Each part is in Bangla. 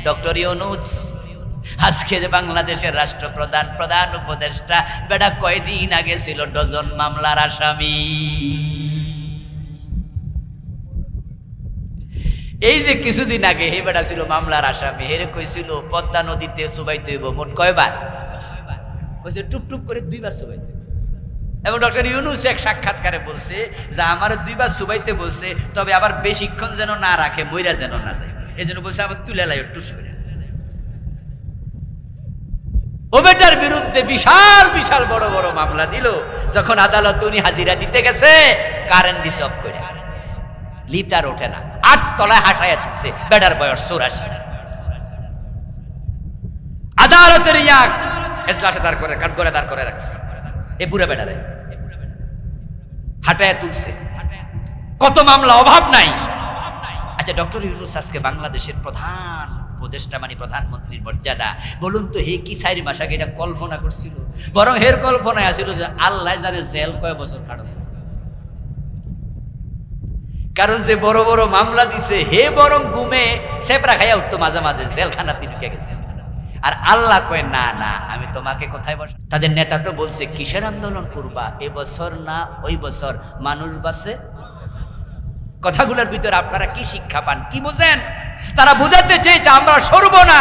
ডক্টর ইউনূস আজকে যে বাংলাদেশের রাষ্ট্রপ্রধান, প্রধান উপদেষ্টা, বেটা কয়দিন আগে ছিল ডজন মামলার আসামি। এই যে কিছুদিন আগে হে বেটা ছিল মামলার আসামি, হেরে কইছিল পদ্মা নদীতে চুবাইতে হইব মোট কয়বার, কইছে টুপ টুপ করে 2 বার চুবাইতে। এবং ডক্টর ইউনূস এক সাক্ষাৎকারে বলছে যে আমার 2 বার চুবাইতে বলছে, তবে আবার বেশিক্ষণ যেন না রাখে, মইরা যেন না যায়, এই জন্য বলছে আবার তুলে লাই টুস করে। ও বেটার বিরুদ্ধে বিশাল বিশাল বড় বড় মামলা দিল, যখন আদালত উনি হাজিরা দিতে গেছে কারেন্ট দিছে অফ করে, লিফট আর ওঠে না, 8 তলায় হাঁটাইয়া তুলছে, বেটার বয়স 84। আদালতের ইয়াক এজলাসে দাঁড় করে কাঠগড়ে দাঁড় করে রাখছে, এ বুড়া বেটারে হাঁটাইয়া তুলছে। কত মামলা, অভাব নাই। আচ্ছা, ডক্টর ইউনূস আজকে বাংলাদেশের প্রধান উপদেষ্টা, মানে প্রধানমন্ত্রীর মর্যাদা, বলুন তো হে কি 4 মাস আগে এটা কল্পনা করছিল? বরং হের কল্পনায় আসছিল যে আল্লাহ জানে জেল কয় বছর কাটাবে। কারণ যে বড় বড় মামলা দিছে হে বরং ঘুমে সেপরা খাইয়া উঠতো, মাঝে মাঝে জেলখানাতে ঢুকে গেছে। আর আল্লাহ কয় না না, আমি তোমাকে কোথায় বস। তাদের নেতা তো বলছে কিসের আন্দোলন করবা, এবছর না ওই বছর মানুষ বাঁচে। কথাগুলোর ভিতরে আপনারা কি শিক্ষা পান, কি বোঝেন? তারা বুঝাতে চেয়েছে আমরা সরব না।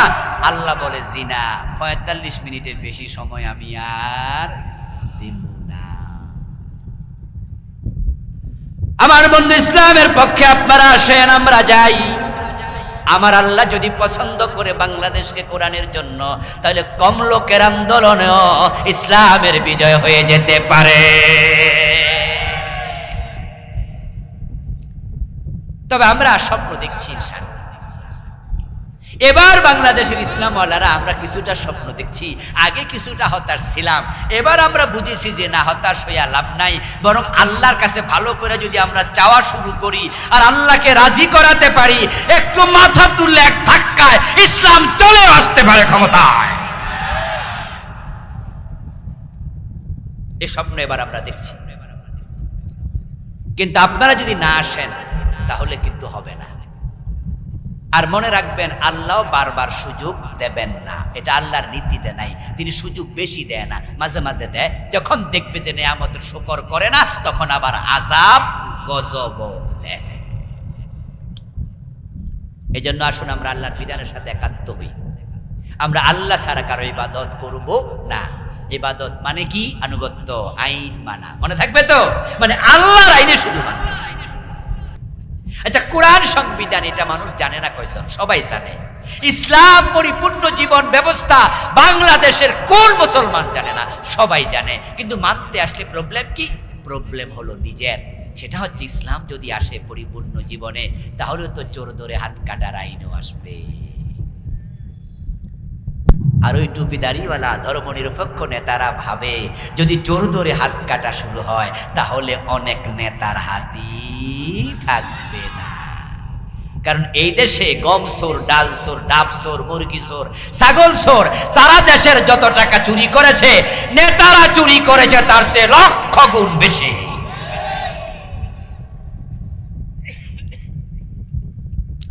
আল্লাহ বলে জিনা 45 মিনিটের বেশি সময় আমি আর দিব না। আমার বন্ধু, ইসলামের পক্ষে আপনারা আসেন, আমরা যাই। আমার আল্লাহ যদি পছন্দ করে বাংলাদেশকে কোরআনের জন্য, তাহলে কম লোকের আন্দোলনেও ইসলামের বিজয় হয়ে যেতে পারে। তবে আমরা স্বপ্ন দেখছি এবার বাংলাদেশের ইসলামওয়ালারা, আমরা কিছুটা স্বপ্ন দেখছি। আগে কিছুটা হতাশ ছিলাম, এবার আমরা বুঝেছি যে না, হতাশ হইয়া লাভ নাই, বরং আল্লাহর কাছে ভালো করে যদি আমরা চাওয়া শুরু করি আর আল্লাহকে রাজি করাতে পারি, একটু মাথা তুললে এক ধাক্কায় ইসলাম চলে আসতে পারে ক্ষমতায়। এই স্বপ্ন এবার আমরা দেখছি। কিন্তু আপনারা যদি না আসেন তাহলে কিন্তু হবে না। আর মনে রাখবেন, আল্লাহ বারবার সুযোগ দেবেন না, এটা আল্লাহর নীতিতে নাই। তিনি সুযোগ বেশি দেয় না, মাঝে মাঝে দেয়। যখন দেখবে যে নেয়ামতের শুকর করে না, তখন আবার আযাব গজব দেয়। এই জন্য আসুন আমরা আল্লাহর বিধানের সাথে একাত্ম হই। আমরা আল্লাহ ছাড়া কারো ইবাদত করব না। ইবাদত মানে কি? আনুগত্য, আইন মানা। মনে থাকবে তো? মানে আল্লাহর আইনে শুধু মানা। আচ্ছা, কোরআন সংবিধান এটা মানুষ জানে না কয়জন? সবাই জানে। ইসলাম পরিপূর্ণ জীবন ব্যবস্থা বাংলাদেশের কোন মুসলমান জানে না? সবাই জানে। কিন্তু মানতে আসলে প্রবলেম কি? প্রবলেম হলো নিজের। সেটা হচ্ছে ইসলাম যদি আসে পরিপূর্ণ জীবনে, তাহলে তো চোর ধরে হাত কাটার আইনও আসবে। আর ওই টুপিদারিওয়ালা ধর্মনিরপেক্ষ নেতারা ভাবে যদি চোর ধরে হাত কাটা শুরু হয়, তাহলে অনেক নেতার হাতই থাকবে না। কারণ এই দেশে গম চোর, ডাল চোর, ডাব চোর, মুরগি চোর, ছাগল চোর, তারা দেশের যত টাকা চুরি করেছে, নেতারা চুরি করেছে তার চেয়ে লক্ষ গুণ বেশি।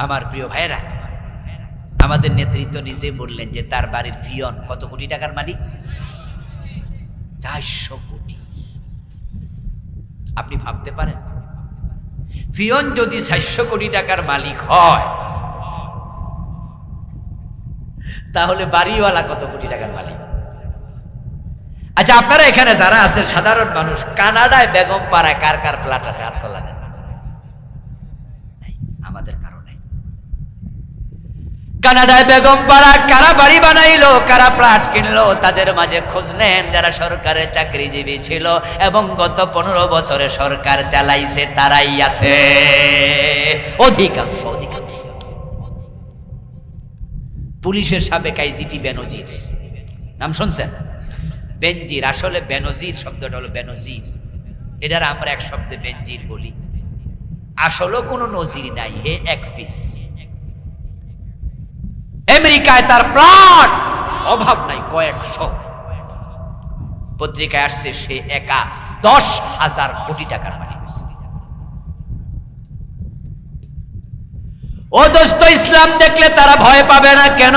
আমার প্রিয় ভাইরা, আমাদের নেতৃত্ব নিজে বললেন যে তার বাড়ির ফিয়ন কত কোটি টাকার মালিক? 400 কোটি। আপনি ভাবতে পারেন, ফিয়ন যদি 400 কোটি টাকার মালিক হয়, তাহলে বাড়িওয়ালা কত কোটি টাকার মালিক? আচ্ছা, আপনারা এখানে যারা আছেন সাধারণ মানুষ, কানাডায় বেগম পাড়ায় কার কার ফ্ল্যাট আছে? হাত তোলা দেন। আমাদের কারণে কানাডায় বেগম পাড়া কারা বাড়ি বানাইলো, কারা ফ্ল্যাট কিনলো, তাদের মাঝে খোঁজ নেন যারা সরকারের চাকরিজীবী ছিল এবং গত 15 বছরে সরকার চালাইছে, তারাই আছে অধিকাংশ। পুলিশের সাবেক আইজিপি বেনজির, নাম শুনছেন? বেনজির, আসলে বেনজির শব্দটা হলো বেনজির, এটার আমরা এক শব্দে বেনজির বলি। আসলেও কোনো নজির নাই, হে এক পিস। আমেরিকায় তার প্লট অভাব নাই, কয়েকশো। পত্রিকায় আসছে সে একা 10,000 কোটি টাকার মালিক। ও দোস্ত, ইসলাম দেখলে তারা ভয় পাবে না কেন?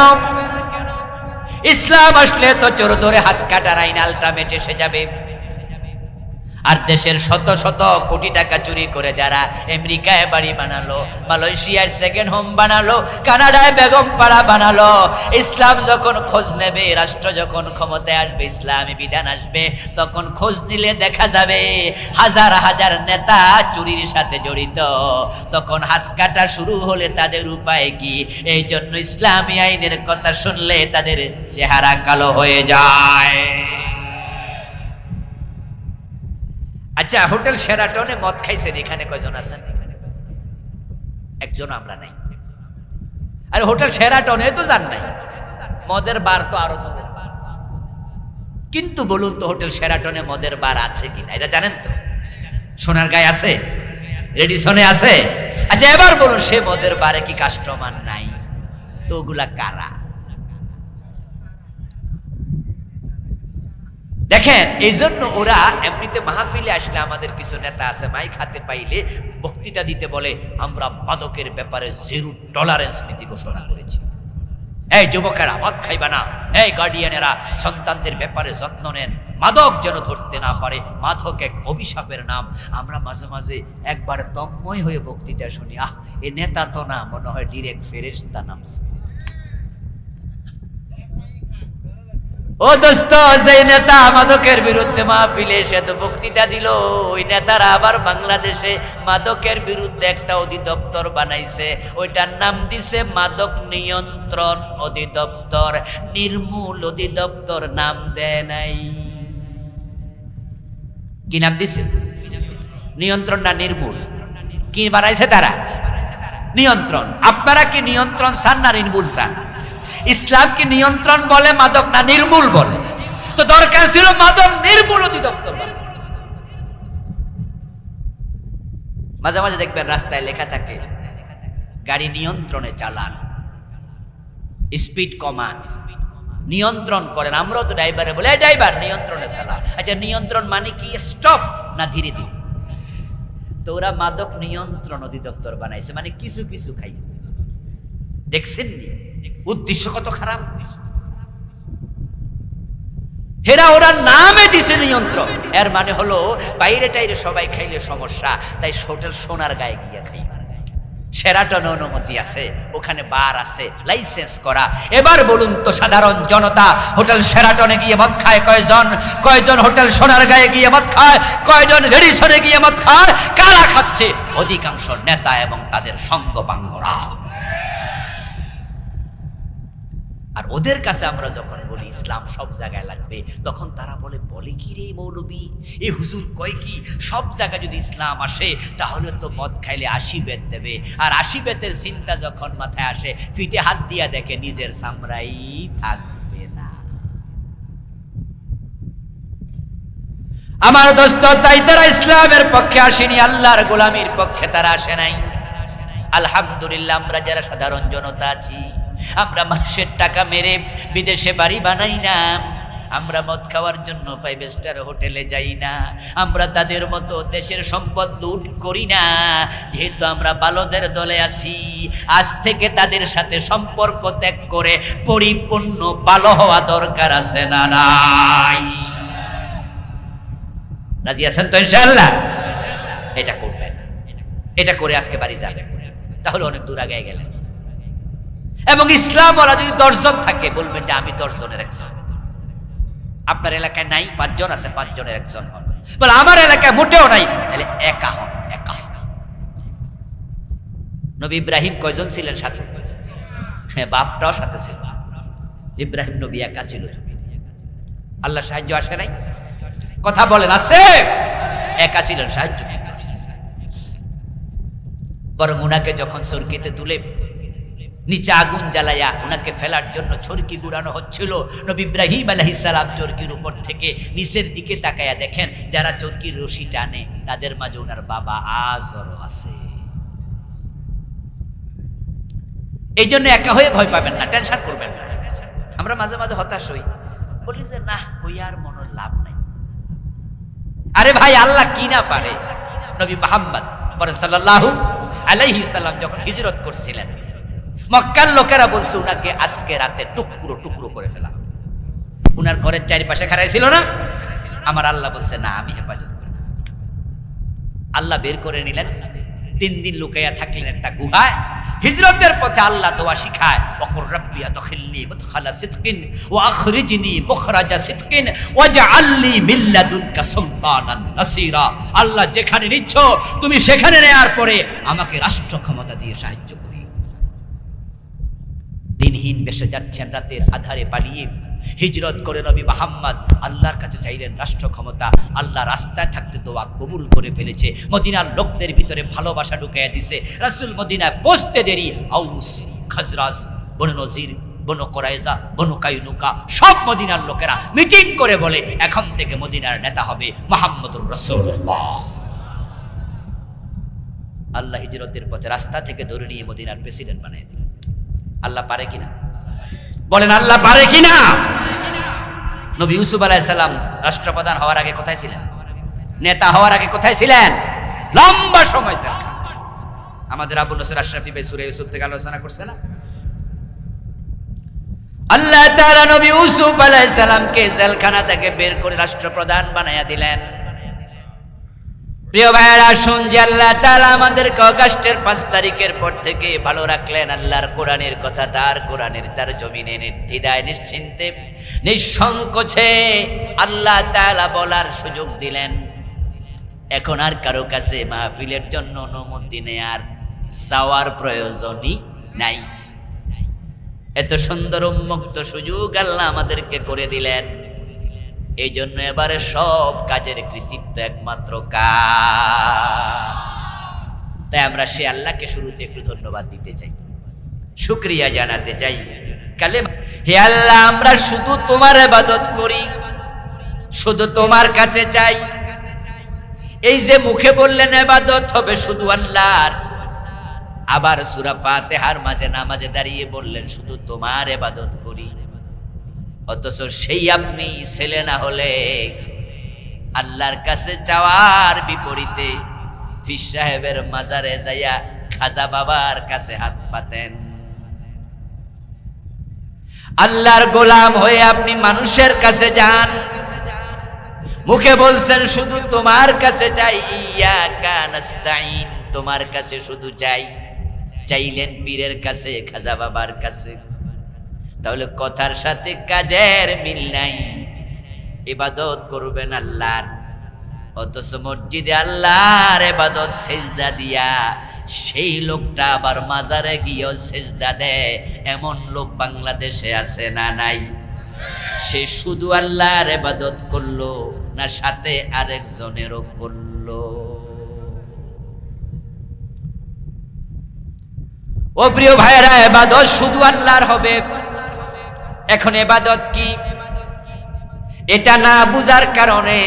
ইসলাম আসলে তো চোর ধরে হাত কাটার আইন আলটিমেট এসে যাবে। আর দেশের শত শত কোটি টাকা চুরি করে যারা আমেরিকায় বাড়ি বানালো, মালয়েশিয়ার সেকেন্ড হোম বানালো, কানাডায় বেগম পাড়া বানালো, ইসলাম যখন খোঁজ নেবে, রাষ্ট্র যখন ক্ষমতায় আসবে, ইসলামী বিধান আসবে, তখন খোঁজ নিলে দেখা যাবে হাজার হাজার নেতা চুরির সাথে জড়িত। তখন হাত কাটা শুরু হলে তাদের উপায় কি? এই জন্য ইসলামী আইনের কথা শুনলে তাদের চেহারা কালো হয়ে যায়। আচ্ছা, হোটেল শেরাটনে মদ খাইছেন, এখানে কয়জন আছেন? একজন আমরা নাই। আর হোটেল শেরাটনে তো যান নাই, মদের বার তো আরো দূরে। কিন্তু বলুন তো, হোটেল শেরাটনে মদের বার আছে কিনা এটা জানেন তো? সোনারগাঁয়ে আছে, রেডিসনে আছে। আচ্ছা, এবার বলুন, সে মদের বারে কি কাস্টমার নাই? তো ওগুলা কারা? দেখেন, এই জন্য ওরা এমনিতে মাহফিলে আসলে আমাদের কিছু নেতা আছে, মাইক হাতে পাইলে বক্তৃতা দিতে বলে, আমরা মাদকের ব্যাপারে জিরো টলারেন্স নীতি ঘোষণা করেছি। এই যুবকেরা মদ খাইবা না, এই গার্ডিয়ানেরা সন্তানদের ব্যাপারে যত্ন নেন, মাদক যেন ধরতে না পারে, মাদক এক অভিশাপের নাম। আমরা মাঝে মাঝে একবার তন্ময় হয়ে বক্তৃতা শুনি, এ নেতা তো না, মনে হয় ডিরেক্ট ফেরেশতা নামছে। ও দোস্ত, যে নেতা মাদকের বিরুদ্ধে মাহফিলে এসে তো বক্তৃতা দিল, ওই নেতারা আবার বাংলাদেশে মাদকের বিরুদ্ধে একটা অধিদপ্তর বানাইছে, ওইটার নাম দিছে মাদক নিয়ন্ত্রণ অধিদপ্তর। নির্মূল অধিদপ্তর নাম দেয় নাই। কি নাম দিছে? নিয়ন্ত্রণ না নির্মূল? কি বানাইছে তারা? নিয়ন্ত্রণ। আপনারা কি নিয়ন্ত্রণ চান না নির্মূল চান? ইসলাম কি নিয়ন্ত্রণ বলে মাদক না নির্মূল বলে? তো দরকার ছিল মাদক নির্মূল অধিদপ্তর। মাঝে মাঝে দেখবেন রাস্তায় লেখা থাকে, গাড়ি নিয়ন্ত্রণে চালান, স্পিড কমান, নিয়ন্ত্রণ করেন। আমরাও তো ড্রাইভারে বলে, ড্রাইভার নিয়ন্ত্রণে চালা। আচ্ছা, নিয়ন্ত্রণ মানে কি? স্টপ না ধীরে ধীরে? তো ওরা মাদক নিয়ন্ত্রণ অধিদপ্তর বানাইছে, মানে কিছু কিছু খাই। দেখছেন নি উদ্দেশ্য কত খারাপ? হেরা ওরা নামে দিছে নিয়ন্ত্রণ, এর মানে হলো বাইরে টাইরে সবাই খাইলে সমস্যা, তাই হোটেল সোনারগাঁয়ে গিয়ে খাই। শেরাটনে অনুমতি আছে, ওখানে বার আছে, লাইসেন্স করা। এবার বলুন তো, সাধারণ জনতা হোটেল শেরাটনে গিয়ে মদ খায় কয়জন? কয়জন হোটেল সোনারগাঁয়ে গিয়ে মদ খায়? কয়জন রেডিসনে গিয়ে মদ খায়? কারা খাচ্ছে? অধিকাংশ নেতা এবং তাদের সঙ্গপাঙ্গরা। আর ওদের কাছে আমরা যখন বলি ইসলাম সব জায়গায় লাগবে, তখন তারা বলে কি রে মৌলবী, এই হুজুর কয় কি সব জায়গায় যদি ইসলাম আসে তাহলে তো মদ খাইলে 80 বেত দেবে। আর 80 বেতের চিন্তা যখন মাথায় আসে, পিঠে হাত দিয়া দেখে নিজের চামড়াই থাকবে না। আমার দোস্ত, তাই তারা ইসলামের পক্ষে আসেনি, আল্লাহর গোলামির পক্ষে তারা আসে নাই। আলহামদুলিল্লাহ, আমরা যারা সাধারণ জনতা আছি, আমরা মানুষের টাকা মেরে বিদেশে বাড়ি বানাই না, আমরা মদ খাওয়ার জন্য 5 স্টার হোটেলে যাই না, আমরা তাদের মতো দেশের সম্পদ লুট করি না। যেহেতু আমরা বালদের দলে আছি, আজ থেকে তাদের সাথে সম্পর্ক ত্যাগ করে পরিপূর্ণ ভালো হওয়া দরকার আছে না নাই? রাজি আছেন তো ইনশাআল্লাহ? এটা করবেন, এটা করে আজকে বাড়ি যাবেন, তাহলে অনেক দূর আগে গেলেন। এবং ইসলাম ওরা যদি 10 জন থাকে, বলবেন যে আমি 10 জনের একজন। আপনার এলাকায় নাই, 5 জন আছে, 5 জনের একজন হন। বলে আমার এলাকায় মোটেও নাই, তাহলে একা হন, একা হন। নবী ইব্রাহিম কয়জন ছিলেন সাথে? হ্যাঁ, বাপটাও সাথে ছিল। ইব্রাহিম নবী একা ছিল। আল্লাহ সাহায্য আসে নাই? কথা বলেন, আছে? একা ছিলেন, সাহায্য বরং উনাকে যখন চরকিতে তুলে নিচে আগুন জ্বালাইয়া উনাকে ফেলার জন্য চরকি গুড়ানো হচ্ছিল, নবী ইব্রাহিম আলাইহিস সালাম চরকির উপর থেকে নিচের দিকে তাকায়া দেখেন যারা চরকির রশি টানে তাদের মাঝে ওনার বাবা আজরও আছে। এই জন্য একা হয়ে ভয় পাবেন না, টেনশন করবেন না। আমরা মাঝে মাঝে হতাশ হই, বলি যে না, কই আর মনের লাভ নাই। আরে ভাই, আল্লাহ কি না পারে? নবী মুহাম্মদ বলেন সাল্লাল্লাহু আলাইহিস সালাম যখন হিজরত করছিলেন, মক্কার লোকেরা বলছে উনাকে আজকে রাতে টুকরো টুকরো করে ফেলা। উনার ঘরের চারিপাশে খাড়াই ছিল না? আমার আল্লাহ বলছে না, আমি হেফাজত করব। আল্লাহ বের করে নিলেন, 3 দিন লুকাইয়া থাকলেন একটা গুহায়। হিজরতের পথে আল্লাহ দোয়া শিখায়, ওয়াকুর রাব্বি আদখিলনি মুদখালা সিদকিন ওয়া আখরিজনি মুখরাজা সিদকিন ওয়াজআলনি মিন লাদুনকা সুলতানান নাসীরা। আল্লাহ যেখানে নিচ্ছ তুমি সেখানে নেয়ার পরে আমাকে রাষ্ট্র ক্ষমতা দিয়ে সাহায্য করি। দিনহীন বেশে যাচ্ছেন, রাতের আধারে পালিয়ে হিজরত করে নবী মুহাম্মদ আল্লাহর কাছে চাইলেন রাষ্ট্র ক্ষমতা। আল্লাহ রাস্তায় থাকতে দোয়া কবুল করে ফেলেছে, মদিনার লোকদের ভিতরে ভালোবাসা ঢুকাইয়া দিছে। রাসূল মদিনায় পৌঁছতে দেরি, আউস, খাজরাজ, বনু নজির, বনু কুরাইজা, বনু কাইনুকা সব মদিনার লোকেরা মিটিং করে বলে এখন থেকে মদিনার নেতা হবে মুহাম্মদুর রাসূলুল্লাহ। আল্লাহ হিজরতের পথে রাস্তা থেকে ধরে নিয়ে মদিনার প্রেসিডেন্ট বানিয়ে দিলেন। আল্লাহ পারে কিনা বলেন, আল্লাহ পারে কিনা? নবী ইউসুফ আলাইহিস সালাম রাষ্ট্রপ্রধান হওয়ার আগে কোথায় ছিলেন? নেতা হওয়ার আগে কোথায় ছিলেন? লম্বা সময় ছিলেন। আমাদের আবু নসর আশরাফি ভাই সূরা ইউসুফ থেকে আলোচনা করছে না? আল্লাহ তাআলা নবী ইউসুফ আলাইহিস সালামকে জেলখানা থেকে বের করে রাষ্ট্রপ্রধান বানায়া দিলেন। প্রিয় ভাইরা, শুন যে আল্লাহ তাআলা আমাদেরকে আগস্টের 5 তারিখের পর থেকে ভালো রাখলেন। আল্লাহর কোরআনের কথা, তার কোরআনের তার জমিনে নির্দ্বিধায় নিশ্চিন্তে নিঃসংকোচে আল্লাহ তাআলা বলার সুযোগ দিলেন। এখন আর কারো কাছে মাহফিলের জন্য অনুমতি নেয়ার যাওয়ার প্রয়োজনই নাই। এত সুন্দর উন্মুক্ত সুযোগ আল্লাহ আমাদেরকে করে দিলেন। এই জন্য এবারে সব কাজের কৃতিত্ব একমাত্র কাজ। তাই আমরা সে আল্লাহকে শুরুতে একটু ধন্যবাদ দিতে চাই, শুকরিয়া জানাতে চাই। কালেমা, হে আল্লাহ আমরা শুধু তোমার ইবাদত করি, শুধু তোমার কাছে চাই। এই যে মুখে বললেন ইবাদত হবে শুধু আল্লাহর, আবার সূরা ফাতিহার মাঝে নামাজে দাঁড়িয়ে বললেন শুধু তোমার ইবাদত করি। অথচ সেই আপনি ছেলে না হলে আল্লাহর কাছে চাওয়ার বিপরীতে পীর সাহেবের মাজারে যাইয়া খাজা বাবার কাছে হাত পাতেন। আল্লাহর গোলাম হয়ে আপনি মানুষের কাছে যান, মুখে বলছেন শুধু তোমার কাছে চাই, ইয়াকা নাস্তাইন, তোমার কাছে শুধু চাই। চাইলেন পীরের কাছে, খাজা বাবার কাছে। তাহলে কথার সাথে কাজের মিল নাই। ইবাদত করবেন আল্লাহর, অথচ মসজিদে আল্লাহর ইবাদত সিজদা দিয়া সেই লোকটা আবার মাজারে গিয়ে সিজদা দেয়, এমন লোক বাংলাদেশে আছে না নাই? সে শুধু আল্লাহর ইবাদত করলো না সাথে আরেকজনেরও করলো? ও প্রিয় ভাইরা, ইবাদত শুধু আল্লাহর হবে। এখন ইবাদত কি, এটা না বুঝার কারণে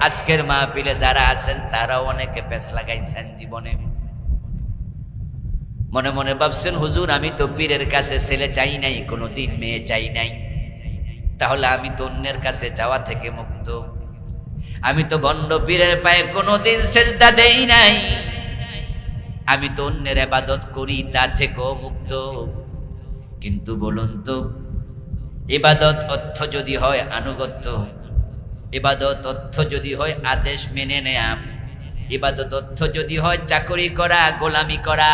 আজকের মাহফিলে যারা আছেন তারা অনেকে পেছ লাগাইছেন জীবনে। মনে মনে ভাবছেন হুজুর আমি তো পীরের কাছে ছেলে চাই নাই, কোনোদিন মেয়ে চাই নাই, তাহলে আমি তো অন্যের কাছে চাওয়া থেকে মুক্ত। আমি তো ভণ্ড পীরের পায়ে কোনোদিন সেজদা দেই নাই, আমি তো অন্যের ইবাদত করি, তা থেকেও মুক্ত। কিন্তু বলুন তো, ইবাদত অর্থ যদি হয় আনুগত্য, ইবাদত অর্থ যদি হয় আদেশ মেনে নেয়া, ইবাদত অর্থ যদি হয় চাকরি করা, গোলামি করা,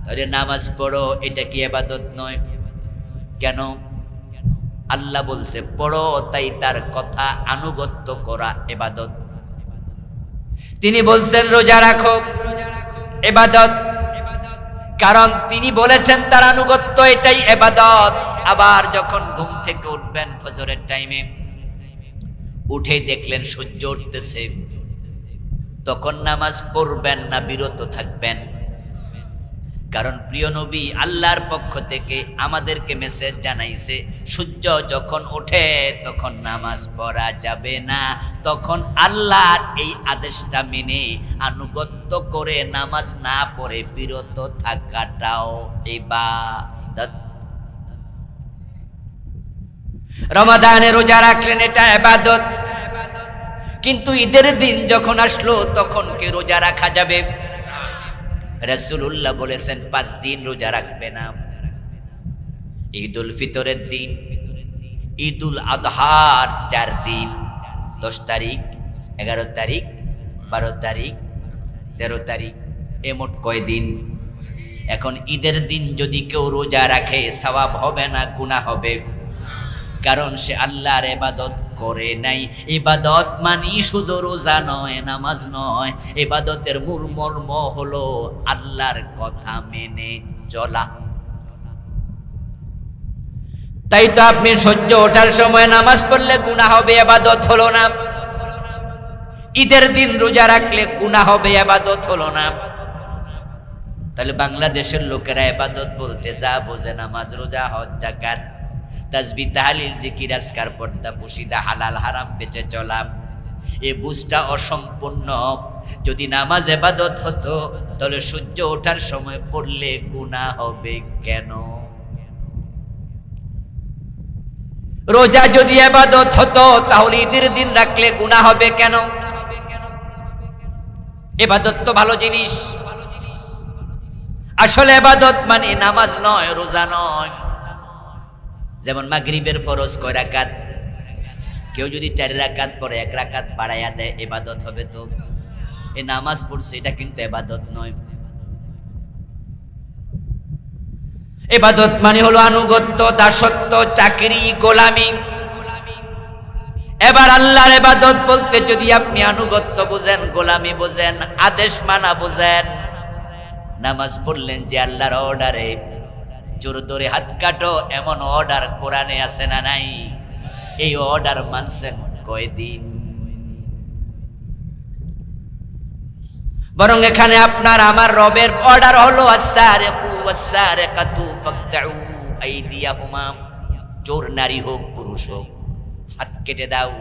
তাহলে নামাজ পড়ো, এটা কি ইবাদত নয়? কেন? আল্লাহ বলছে পড়ো, তাই তার কথা আনুগত্য করা ইবাদত। তিনি বলছেন রোজা রাখো, ইবাদত, কারণ তিনি বলেছেন তার আনুগত্য, এটাই ইবাদত। আবার যখন ঘুম থেকে উঠবেন ফজরের টাইমে, উঠে দেখলেন সূর্য উঠতেছে, তখন নামাজ পড়বেন না, বিরত থাকবেন। কারণ প্রিয় নবী আল্লাহর পক্ষ থেকে আমাদেরকে মেসেজ জানাইছে সূর্য যখন ওঠে তখন নামাজ পড়া যাবে না। তখন আল্লাহর এই আদেশটা মেনে আনুগত্য করে নামাজ না পড়ে বিরত থাকাটাও ইবাদত। রমাদানে রোজা রাখলেন, এটা ইবাদত। কিন্তু ঈদের দিন যখন আসলো তখন কি রোজা রাখা যাবে? রাসূলুল্লাহ বলেছেন 5 দিন রোজা রাখবে না। ঈদুল ফিতরের দিন, ঈদুল আজহার 4 দিন, 10 তারিখ, 11 তারিখ, 12 তারিখ, 13 তারিখ, এ মোট কয় দিন? এখন ঈদের দিন যদি কেউ রোজা রাখে সওয়াব হবে না গুনাহ হবে? কারণ সে আল্লাহর ইবাদত করে নাই। ইবাদত মানে শুধু রোজা নয়, নামাজ নয়। ইবাদতের মূল মর্ম হলো আল্লাহর কথা মেনে চলা। তাই তো আপনি সূর্য ওঠার সময় নামাজ পড়লে গুনাহ হবে, ইবাদত হলো না। ঈদের দিন রোজা রাখলে গুনাহ হবে, ইবাদত হলো না। তাহলে বাংলাদেশের লোকেরা ইবাদত বলতে যা বোঝে নামাজ, রোজা, হজ, যাকাত, তাসবিহ, তাহলিল, জিকির, আজকার, পর্দা, পুশিদা, হালাল হারাম বেঁচে চলা, এই বুঝটা অসম্পূর্ণ। যদি নামাজ ইবাদত হতো তাহলে সূর্য ওঠার সময় পড়লে গুনাহ হবে কেন? রোজা যদি ইবাদত হতো তাহলে ঈদের দিন রাখলে গুনাহ হবে কেন? ইবাদত তো ভালো জিনিস। আসলে ইবাদত মানে নামাজ নয়, রোজা নয়। যেমন মাগরিবের ফরজ কয় রাকাত, কেউ যদি 4 রাকাত পড়ে 1 রাকাত বাড়াইয়া দেয় ইবাদত হবে তো? এই নামাজ পড়ছে এটা কিন্তু ইবাদত নয়। ইবাদত মানে হলো আনুগত্য, দাসত্ব, চাকরি, গোলামি। এবার আল্লাহর ইবাদত বলতে যদি আপনি আনুগত্য বোঝেন, গোলামি বোঝেন, আদেশ মানা বোঝেন, নামাজ পড়লেন যে আল্লাহর অর্ডারে, জোর ধরে হাত কাটো এমন অর্ডার কোরআনে আছে না নাই? এই অর্ডার মানছেন কয়দিন? বরং এখানে আপনার আমার রবের অর্ডার হলো আস-সারিকু ওয়াস-সারিকাতু ফাকতাউ আইদিয়াহুমা। চোর নারী হোক পুরুষ হোক হাত কেটে দাও।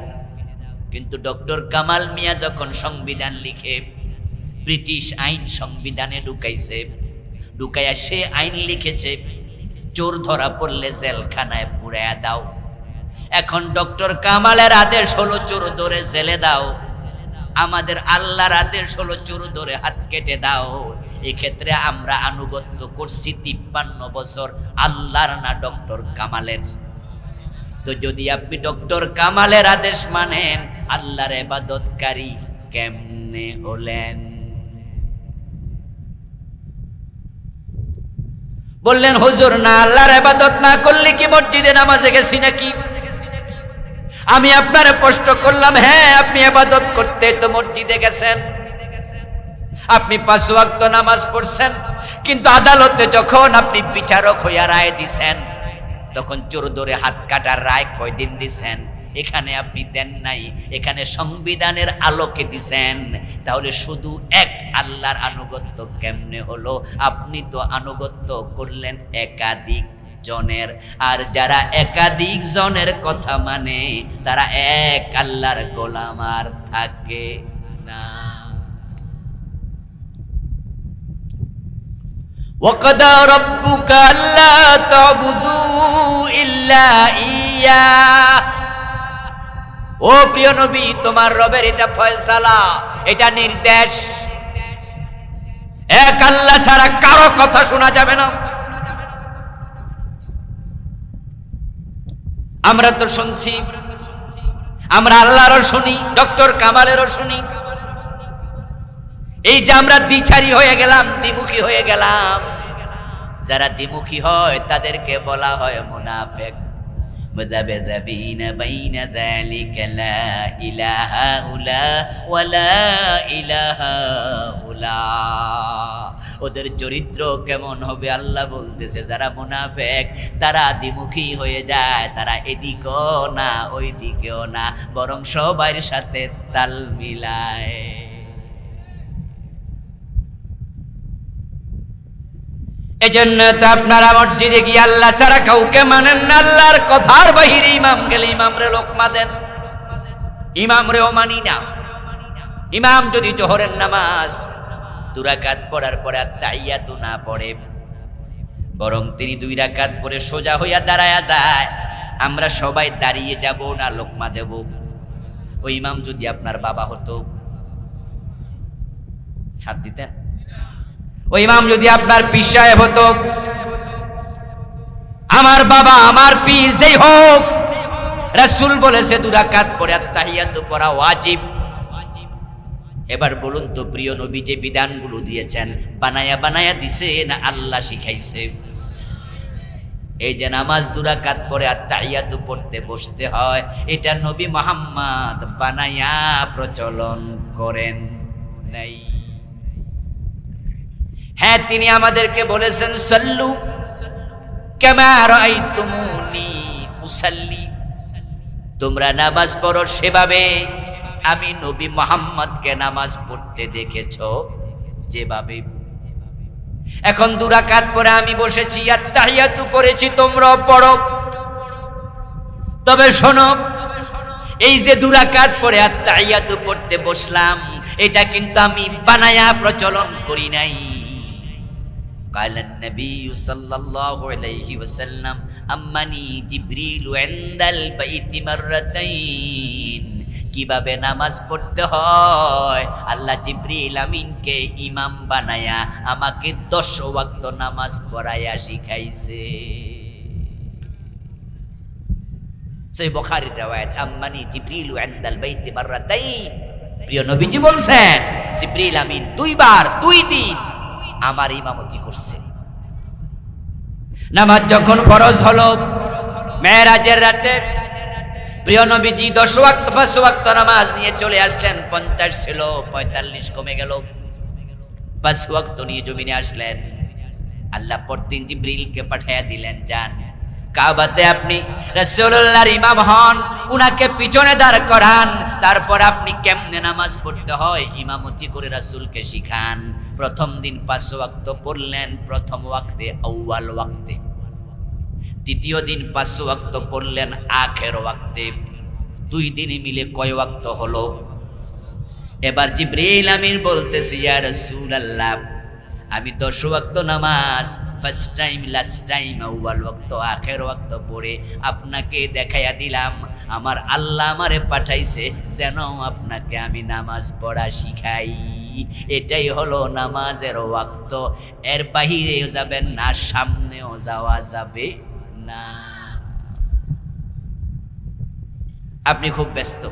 কিন্তু ডক্টর কামাল মিয়া যখন সংবিধান লিখে, ব্রিটিশ আইন সংবিধানে ঢুকাইছে, ঢুকাইয়া সে আইন লিখেছে চোর ধরা পড়লে জেলখানায় পুরাইয়া দাও। এখন ডক্টর কামালের আদেশ হলো চোর ধরে জেলে দাও, আমাদের আল্লাহর আদেশ হলো চোর ধরে হাত কেটে দাও। এক্ষেত্রে আমরা আনুগত্য করছি 53 বছর আল্লাহর না ডক্টর কামালের। তো যদি আপনি ডক্টর কামালের আদেশ মানেন, আল্লাহর ইবাদতকারী কেমনে হলেন? বললেন হুজুর না, আল্লাহর ইবাদত না করলে কি মসজিদে নামাজে গেছি নাকি? আমি আপনারে প্রশ্ন করলাম, হ্যাঁ আপনি ইবাদত করতে তো মসজিদে গেছেন, আপনি 5 ওয়াক্ত নামাজ পড়ছেন, কিন্তু আদালতে যখন আপনি বিচারক হইয়া রায় দিছেন তখন চোর ধরে হাত কাটার রায় কয়দিন দিছেন? এখানে আপনি দেন নাই, এখানে সংবিধানের আলোকে দিছেন। তাহলে শুধু এক আল্লাহর আনুগত্য কেমনে হলো? আপনি তো আনুগত্য করলেন একাধিক জনের, আর যারা একাধিক জনের কথা মানে তারা এক আল্লাহর গোলাম আর থাকে না। ওয়াকাদা রাব্বুকা আল্লা তা'বুদু ইল্লা ইয়া। ও প্রিয় নবী, তোমার রবের এটা ফয়সালা, এটা নির্দেশ, এক আল্লাহ ছাড়া কারো কথা শোনা যাবে না। আমরা তো শুনছি, আমরা আল্লাহরও শুনি, ডক্টর কামালেরও শুনি। এই যে আমরা দ্বিচারী হয়ে গেলাম, দ্বিমুখী হয়ে গেলাম, যারা দ্বিমুখী হয় তাদেরকে বলা হয় মুনাফিক। মুযাবযাবিনা বাইনা যালিকা লা ইলাহা উলা ওয়ালা ইলাহা উলা। ওদের চরিত্র কেমন হবে? আল্লাহ বলতেছে যারা মুনাফিক তারা দ্বিমুখী হয়ে যায়, তারা এদিকেও না ওই দিকেও না, বরং সবার সাথে তাল মিলায়। এজন্য তো আপনারা মসজিদে গিয়ে আল্লাহ ছাড়া কাউকে মানেন না, আল্লাহর কথার বাহিরে ইমাম গেলে ইমামরে লোকমা দেন, ইমামরেও মানি না। ইমাম যদি জোহরের নামাজ 2 রাকাত পড়ার পরে তাহিয়াতু না পড়ে, বরং তিনি 2 রাকাত পরে সোজা হইয়া দাঁড়ায়া যায়, আমরা সবাই দাঁড়িয়ে যাব না লোকমা দেব। ওই ইমাম যদি আপনার বাবা হতো ছাড় দিতেন? ওই ইমাম যদি আপনার পীর সাহেব হতো, আমার বাবা আমার পীর যেই হোক, রাসূল বলেছে 2 রাকাত পরে আত্তাহিয়াতু পড়া ওয়াজিব। এবার বলুন তো প্রিয় নবী যে বিধানগুলো দিয়েছেন বানায়া বানায়া দিছে না আল্লাহ শিখাইছে? এই যে নামাজ 2 রাকাত পরে আত্তাহিয়াতু পড়তে বসতে হয়, এটা নবী মুহাম্মদ বানায়া প্রচলন করেন নাই। হ্যাঁ, তিনি আমাদেরকে বলেছেন সাল্লু কামা রাআইতুমুনি উসাল্লি, তোমরা নামাজ পড়ো সেভাবে আমি নবী মুহাম্মদকে নামাজ পড়তে দেখেছো যেভাবে। এখন 2 রাকাত পরে আমি বসেছি, আত্তাহিয়াতু পড়েছি, তোমরাও পড়ো। তবে শোনো, এই যে 2 রাকাত পরে আত্তাহিয়াতু পড়তে বসলাম, এটা কিন্তু আমি বানায়া প্রচলন করি নাই। قال النبي صلى الله عليه وسلم أمني جبريل عند البيت مرتين, কিভাবে নামাজ পড়তে হয় আল্লাহ জিবরিল আমিনকে ইমাম বানায়া আমাকে 10 ওয়াক্ত নামাজ পড়ায়া শিখাইছে। সহিহ বুখারীর riwayat আম্মানি জিবরিল ইনদাল বাইতি মাররাতাইন, প্রিয় নবীজি বলছেন জিবরিল আমিন 2 বার 2 দিন আমার ইমামতি করছে। নামাজ যখন ফরজ হলো মেরাজের রাতে, প্রিয় নবীজি 10 ওয়াক্ত 5 ওয়াক্ত নামাজ নিয়ে চলে আসলেন। 50 ছিল 45 কমে গেল, 5 ওয়াক্ত নিয়ে জমিনে আসলেন। আল্লাহ পরদিন জিবরিলকে পাঠিয়ে দিলেন, যান কাবাতে আপনি রাসূলুল্লাহর ইমাম হন, উনাকে পিছনে দাঁড় করান, তারপর আপনি কেমনে নামাজ পড়তে হয় ইমামতি করে রাসূলকে শিখান। প্রথম দিন 5 ওয়াক্ত পড়লেন, প্রথম ওয়াক্তে আউয়াল ওয়াক্তে। দ্বিতীয় দিন 5 ওয়াক্ত পড়লেন আখের ওয়াক্তে। 2 দিনে মিলে কয় ওয়াক্ত হলো? এবার জিবরিল আমিন বলতেছে, ইয়া রাসূলুল্লাহ, আমি 10 ওয়াক্ত নামাজ ফার্স্ট টাইম লাস্ট টাইম আউয়াল ওয়াক্ত আখের ওয়াক্ত পড়ে আপনাকে দেখাইয়া দিলাম। আমার আল্লাহ আমারে পাঠাইছে যেন আপনাকে আমি নামাজ পড়া শিখাই। এটাই হলো নামাজের ওয়াক্ত, এর বাহিরেও যাবেন না, সামনেও যাওয়া যাবে না। আপনি খুব ব্যস্ত,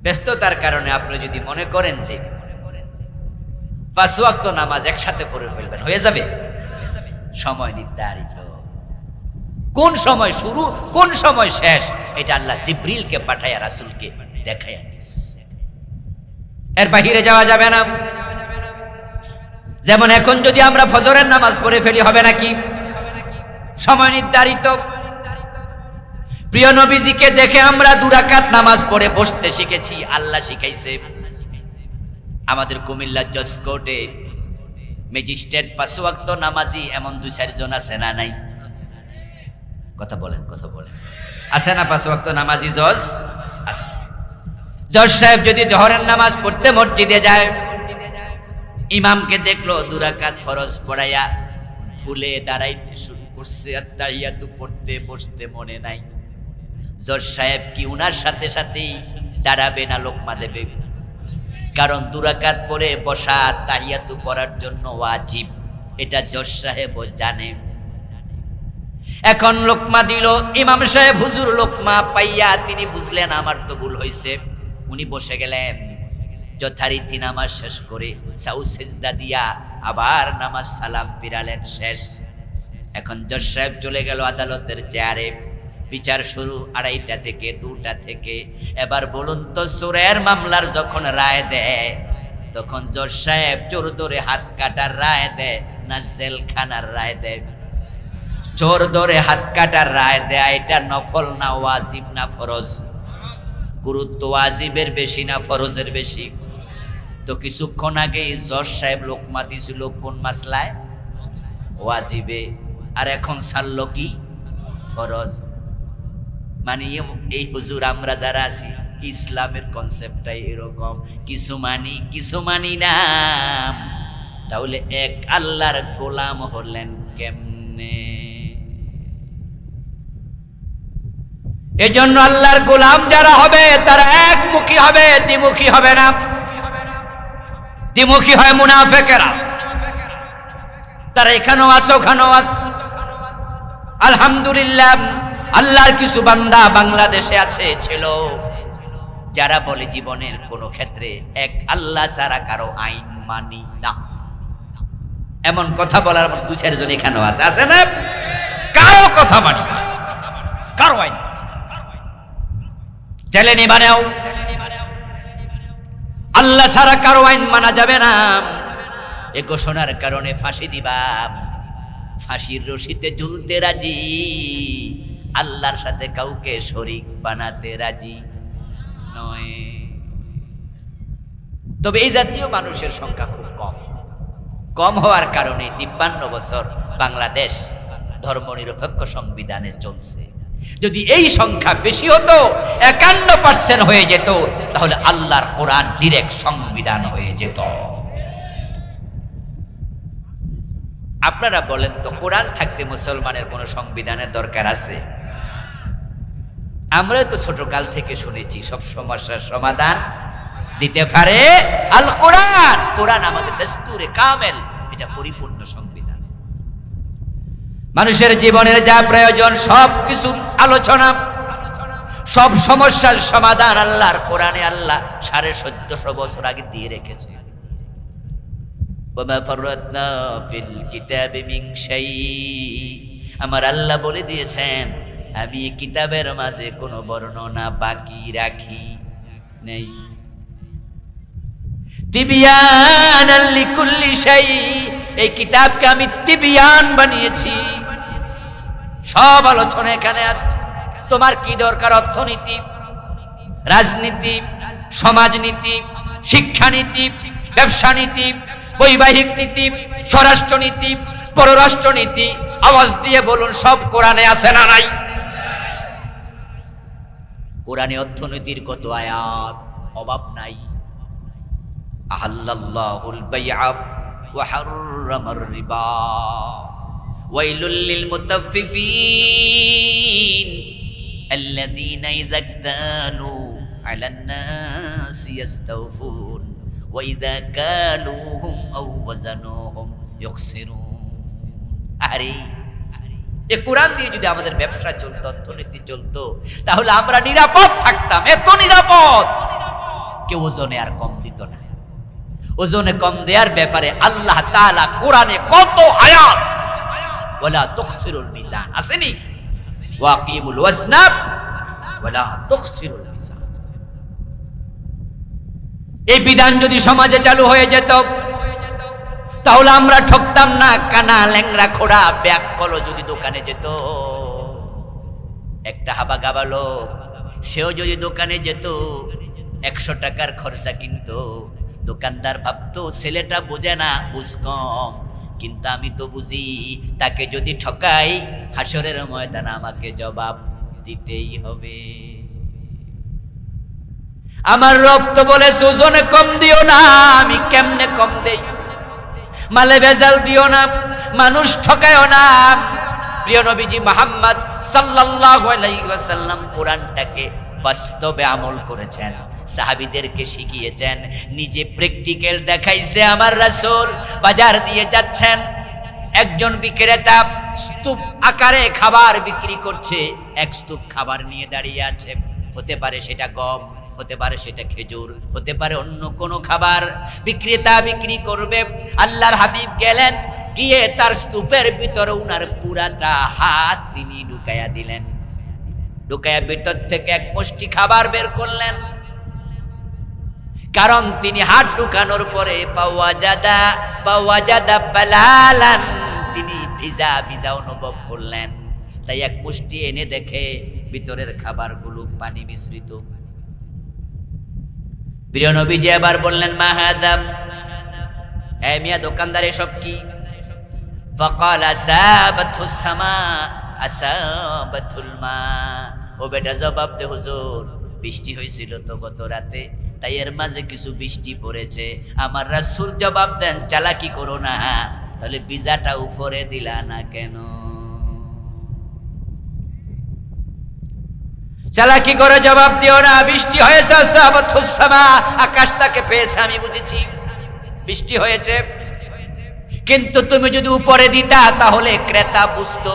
ব্যস্ততার কারণে আপনি যদি মনে করেন যে 5 ওয়াক্ত নামাজ একসাথে পড়ে ফেলবেন, হয়ে যাবে? সময় নির্ধারিত, কোন সময় শুরু কোন সময় শেষ এটা আল্লাহ জিবরিলকে পাঠায়া রাসূলকে দেখাইয়া দিয়েছে। এর বাহিরে যাওয়া যাবে না। যেমন এখন যদি আমরা ফজরের নামাজ পড়ে ফেলি, হবে নাকি? সময় নির্ধারিত। প্রিয় নবীজিকে দেখে আমরা 2 রাকাত নামাজ পড়ে বসতে শিখেছি, আল্লাহ শিখাইছে। আমাদের কুমিল্লা জজ কোর্টে ম্যাজিস্ট্রেট 5 ওয়াক্ত নামাজি এমন 2-4 জন আছে না নাই? কথা বলেন, কথা বলেন, আছে না 5 ওয়াক্ত নামাজি জজ? আছে। জজ সাহেব যদি জোহরের নামাজ পড়তে মসজিদে যায়, ইমামকে দেখলো 2 রাকাত ফরজ পড়াইয়া ভুলে দাঁড়াইতে শুরু করছে, আত্তাহিয়াতু পড়তে বসতে মনে নাই। জজ সাহেব কি উনার সাথে সাথেই দাঁড়াবে না লোকমা দেবে? কারণ 2 রাকাত পরে বসা তাহিয়াতু পড়ার জন্য ওয়াজিব, এটা জজ সাহেবও জানে। এখন লোকমা দিল, ইমাম সাহেব হুজুর লোকমা পাইয়া তিনি বুঝলেন আমার তো ভুল হয়েছে, উনি বসে গেলেন। যথারীতি নামাজ শেষ করে সাউ সেজদা দিয়া আবার নামাজ সালাম ফিরালেন, শেষ। এখন জজ সাহেব চলে গেল আদালতের চেয়ারে। বিচার শুরু 2:30 থেকে 2টা থেকে। এবার বলুন তো, চোরের মামলার যখন রায় দেয় তখন জজ সাহেব চোর ধরে হাত কাটার রায় দেয় না জেলখানার রায় দেয়? চোর ধরে হাত কাটার রায় দেয়, এটা নফল না ওয়াজিব না ফরজ? গুরুত্ব ওয়াজিবের বেশি না ফরজের বেশি? তো কিছুক্ষণ আগে জজ সাহেব লোকমা দিছিল কোন মাসলায়? ওয়াজিবে। আর এখন ছাড়লো কি? ফরজ। মানে এই হুজুর আমরা যারা আছি, ইসলামের কনসেপ্টটাই এরকম, কিছু মানি কিছু মানি না। তাহলে এক আল্লাহর গোলাম হলেন কেমনে? এজন্য আল্লাহর গোলাম যারা হবে তারা একমুখী হবে, দ্বিমুখী হবে না। দ্বিমুখী হয় মুনাফিকেরা, তারা এখানেও আছে ওখানেও আছে। আলহামদুলিল্লাহ, আল্লাহর কিছু বান্দা বাংলাদেশে আছে ছিল যারা বলে জীবনের কোন ক্ষেত্রে এক আল্লাহ ছাড়া কারো আইন মানি না। এমন কথা বলার মতো দু চারজন এখানেও আছে, আছে না? কারো কথা মানি না, কারো আইন জেলে নিবানেও আল্লাহ ছাড়া কারো আইন মানা যাবে না। এ ঘোষণার কারণে ফাঁসি দিবা, ফাঁসির রশিতে ঝুলতে রাজি, আল্লাহর সাথে কাউকে শরীক বানাতে রাজি নয়। তবে এই জাতীয় মানুষের সংখ্যা খুব কম। কম হওয়ার কারণে 53 বছর বাংলাদেশ ধর্মনিরপেক্ষ সংবিধানে চলছে। যদি এই সংখ্যা বেশি হতো, 51% হয়ে যেত, তাহলে আল্লাহর কোরআন ডিরেক্ট সংবিধান হয়ে যেত। আপনারা বলেন তো, কোরআন থাকতে মুসলমানের কোন সংবিধানের দরকার আছে? আমরা তো ছোটকাল থেকে শুনেছি সব সমস্যার সমাধান দিতে পারে আল কোরআন। কোরআন আমাদের দস্তুরে কামেল, এটা পরিপূর্ণ সংবিধান। মানুষের জীবনের যা প্রয়োজন সব কিছুর আলোচনা, সব সমস্যার সমাধান আল্লাহর কোরআনে আল্লাহ 1450 বছর আগে দিয়ে রেখেছে। ওমা ফাররাতনা ফিল কিতাবি মিন শাই, আমার আল্লাহ বলে দিয়েছেন আমি এই কিতাবের মাঝে কোনো বর্ণনা বাকি রাখি নেই। তিবিয়ানাল লিকুল্লি শাই, এই কিতাবকে আমি তিবিয়ান বানিয়েছি, সব আলোচনা এখানে আছে। তোমার কি দরকার? অর্থনীতি, রাজনীতি, সমাজনীতি, শিক্ষানীতি, ব্যবসা নীতি, বৈবাহিক নীতি, স্বরাষ্ট্রনীতি, পররাষ্ট্রনীতি, আওয়াজ দিয়ে বলুন সব কোরআনে আছে না নাই? কোরআনে অর্থনীতির কত আয়াত, অভাব নাই। আহাল্লাল্লাহুল বাইআ ওয়া হাররামার রিবা ওয়াইলুল লিল মুতাফফিফিন আল্লাযীনা ইযা ইক্তালু আলান নাসি ইস্তাওফুন ওয়া ইযা কালুহুম আও ওয়াজানুহুম ইউখসিরুন। আরে এই কোরআন দিয়ে যদি আমাদের ব্যবসা চলতো, অর্থনীতি চলতো, তাহলে আমরা নিরাপদ থাকতাম। এত নিরাপদ, কেউ ওজনে আর কম দিত না। ওজনে কম দেওয়ার ব্যাপারে আল্লাহ তাআলা কোরআনে কত আয়াত, ওয়ালা তুখসিরুল মিজান আসেনি, ওয়াকিমুল ওয়াজনা ওয়ালা তুখসিরুল মিজান। এই বিধান যদি সমাজে চালু হয়ে যেত, তাহলে আমরা ঠকতাম না। কানা ল্যাংরা খোড়া ব্যাগ কলো যদি দোকানে যেত, একটা হাবা গাবা লোক সেও যদি দোকানে যেত, 100 টাকার খরচা কিনতো, দোকানদার ভাবতো ছেলেটা বোঝে না, বুঝ কম, কিন্তু আমি তো বুঝি, তাকে যদি ঠকাই হাসরের ময়দানে আমাকে জবাব দিতেই হবে। আমার রব তো বলে ওজনে কম দিও না, আমি কেমনে কম দেই? মালে ভেজাল দিও না, মানুষ ঠকায়ও না। প্রিয় নবীজি মুহাম্মদ সাল্লাল্লাহু আলাইহি ওয়াসাল্লাম কোরআনটাকে বাস্তবে আমল করেছেন, সাহাবীদেরকে শিখিয়েছেন, নিজে প্র্যাকটিক্যাল দেখাইছে। আমার রাসূল বাজার দিয়ে যাচ্ছেন, একজন বিক্রেতা স্তূপ আকারে খাবার বিক্রি করছে, এক স্তূপ খাবার নিয়ে দাঁড়িয়ে আছে। হতে পারে সেটা গম, হতে পারে সেটা খেজুর, হতে পারে অন্য কোনো খাবার। বিক্রেতা বিক্রি করবে, আল্লাহর হাবিব গেলেন, গিয়ে তার স্তূপের ভিতরে উনার পুরাটা হাত তিনি ঢুকাইয়া দিলেন। ঢুকাইয়া ভিতর থেকে এক মুষ্টি খাবার বের করলেন, কারণ তিনি হাত ঢুকানোর পরে পাওয়াজাদা বালালান, তিনি ভিজা ভিজা অনুভব করলেন। তাই এক মুষ্টি এনে দেখে ভিতরের খাবারগুলো পানি মিশ্রিত। প্রিয় নবীজি এবার বললেন, মা হাযা, এ মিয়া দোকানদার এসব কি? ফাকাল আসাবাতুস সামা আসাবাতুল মা। ও বেটা জবাব দে হুজুর, বৃষ্টি হয়েছিল তো গত রাতে, তাই এর মাঝে কিছু বৃষ্টি পড়েছে। আমার রাসূল জবাব দেন, চালাকি করো না, তাহলে বিজাটা উপরে দিলা না কেন? চালাকি করে জবাব দিও না। বৃষ্টি হয়েছে, আসাবাতুস সামা, আকাশ তাকে পেয়েছে, আমি বুঝেছি বৃষ্টি হয়েছে, কিন্তু তুমি যদি উপরে দিতা তাহলে ক্রেতা বুঝতো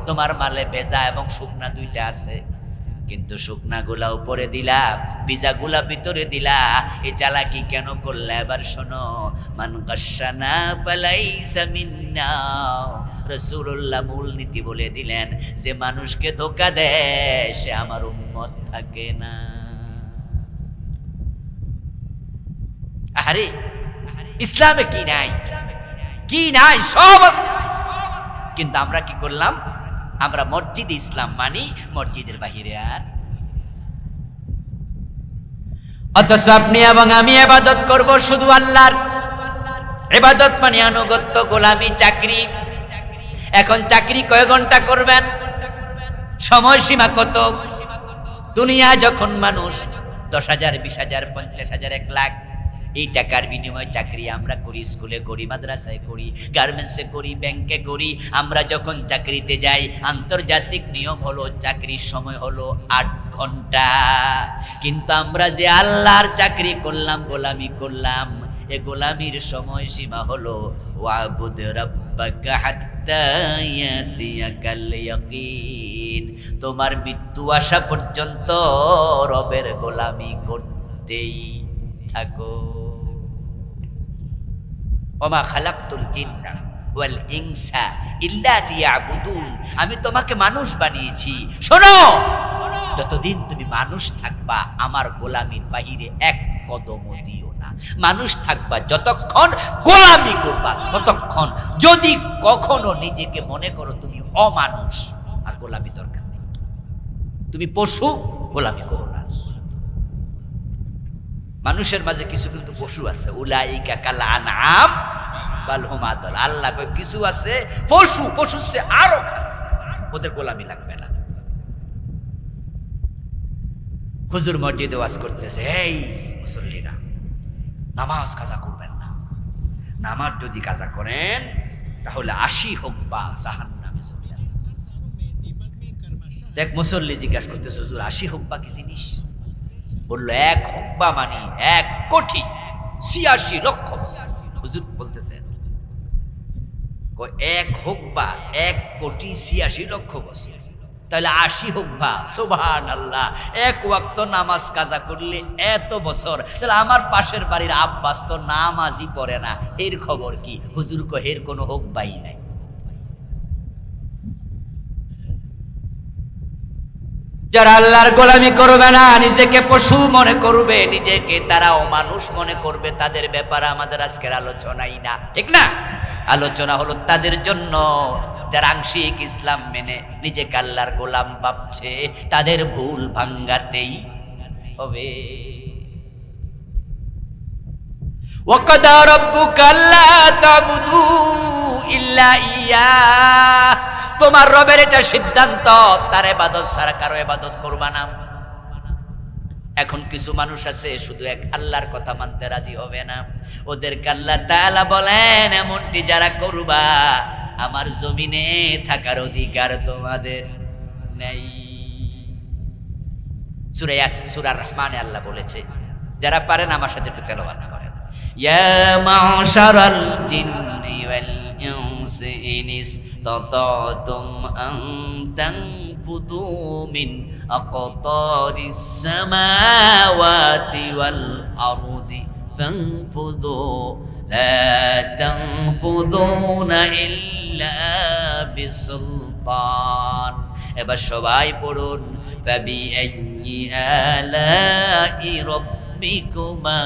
তোমার মালে ভেজা এবং শুকনা দুইটা আছে, কিন্তু শুকনা গুলা উপরে দিলা, ভিজা গুলা ভিতরে দিলা। এই চালাকি কেন করলে? এবার শোনো, মান গাশশানা ফালাইসা মিন্না। রাসূলুল্লাহ মূলনীতি বলে দিলেন, যে মানুষকে ধোঁকা দেয় সে আমার উম্মত থাকে না। আরে ইসলামে কি নাই? কি নাই? সব আছে। কিন্তু আমরা কি করলাম? আমরা মসজিদ ইসলাম মানি, মসজিদের বাহিরে আর। অথচ আপনি এবং আমি ইবাদত করব শুধু আল্লাহর। ইবাদত মানে আনুগত্য, গোলামি, চাকরি। এখন চাকরি কয় ঘন্টা করবেন? সময়সীমা কত? দুনিয়া যখন মানুষ 10,000, 20,000, 50,000, 1 লাখ এই টাকার বিনিময়ে চাকরি আমরা করি, স্কুলে করি, মাদ্রাসায় করি, গার্মেন্টসে করি, ব্যাংকে করি। আমরা যখন চাকরিতে যাই, আন্তর্জাতিক নিয়ম হলো চাকরির সময় হলো 8 ঘন্টা। কিন্তু আমরা যে আল্লাহর চাকরি করলাম, গোলামি করলাম, এ গোলামির সময়সীমা হলো ওয়াবুদ রাব্বাকা হাত্তা ইয়াতিয়াকাল ইয়াকিন। তোমার মৃত্যু আসা পর্যন্ত রবের গোলামি করতেই থাকো। ওমা খালাকতুল জিন্না ওয়াল ইনসা ইল্লা লিয়াবুদুন। আমি তোমাকে মানুষ বানিয়েছি। শোনো, যতদিন তুমি মানুষ থাকবা আমার গোলামির বাহিরে এক কদমও দিও না। মানুষ থাকবা যতক্ষণ, গোলামি করবা ততক্ষণ। যদি কখনো নিজেকে মনে করো তুমি অমানুষ, আর গোলামি দরকার নেই। তুমি পশু, গোলামি করো না। মানুষের মাঝে কিছু কিন্তু পশু আছে, উলাইকা কাল আনআম বাল হুম আদাল। আল্লাহ কয় কিছু আছে পশু, পশুর চেয়ে আরো খারাপ, ওদের গোলামি লাগবে না। হুজুর মসজিদে ওয়াজ করতেছে, এই মুসল্লিরা নামাজ কাজা করবেন না। নামাজ যদি কাজা করেন তাহলে 80 হুকবা জাহান্নামে যাবেন। এক মুসল্লি জিজ্ঞাসা করতেছে, হুজুর 80 হুকবা কি জিনিস? বললো 1 হুকবা মানে 1 কোটি 86 লক্ষ বছর। হুজুর বলতেছেন 1 হুকবা 1 কোটি 86 লক্ষ বছর, তাহলে 80 হুকবা। সুবহানাল্লাহ। 1 ওয়াক্ত নামাজ কাজা করলে এত বছর। তাহলে আমার পাশের বাড়ির আব্বাস তো নামাজই পড়ে না, এর খবর কি? হুজুর কো এর কোনো হুকবাই নাই। যারা আল্লাহর গোলামি করবে না, নিজেকে পশু মনে করবে, নিজেকে তারা অমানুষ মনে করবে, তাদের ব্যাপারে আমাদের আজকের আলোচনাই না, ঠিক না? আলোচনা হলো তাদের জন্য যারা আংশিক ইসলাম মেনে নিজেকে আল্লাহর গোলাম ভাবছে, তাদের ভুল ভাঙ্গাতেই হবে। ওয়াকাদা রাব্বুকা আল্লা তা'বুদু ইল্লা ইয়্যাহ। তোমার রবের এটা সিদ্ধান্ত, তার ইবাদত ছাড়া কারো ইবাদত করবা না। এখন কিছু মানুষ আছে শুধু এক আল্লাহর কথা মানতে রাজি হবে না। ওদেরকে আল্লাহ তাআলা বলেন, এমনটি যারা করবা আমার জমিনে থাকার অধিকার তোমাদের নেই। সূরা রহমানে আল্লাহ বলেছে, যারা পারেন আমার সাথে একটু তেলাওয়াত করেন। ইয়া মা'শারাল জিন্নি ওয়াল ইনসি ইনিসতাতা'তুম আন তানফুদু মিন আকতারিস সামাওয়াতি ওয়াল আরদি ফানফুদু লা তানফুদুনা ইল্লা বিসুলতান। এবার সবাই পড়ুন, ফাবিআইয়ি আলাই রাব্বিকুমা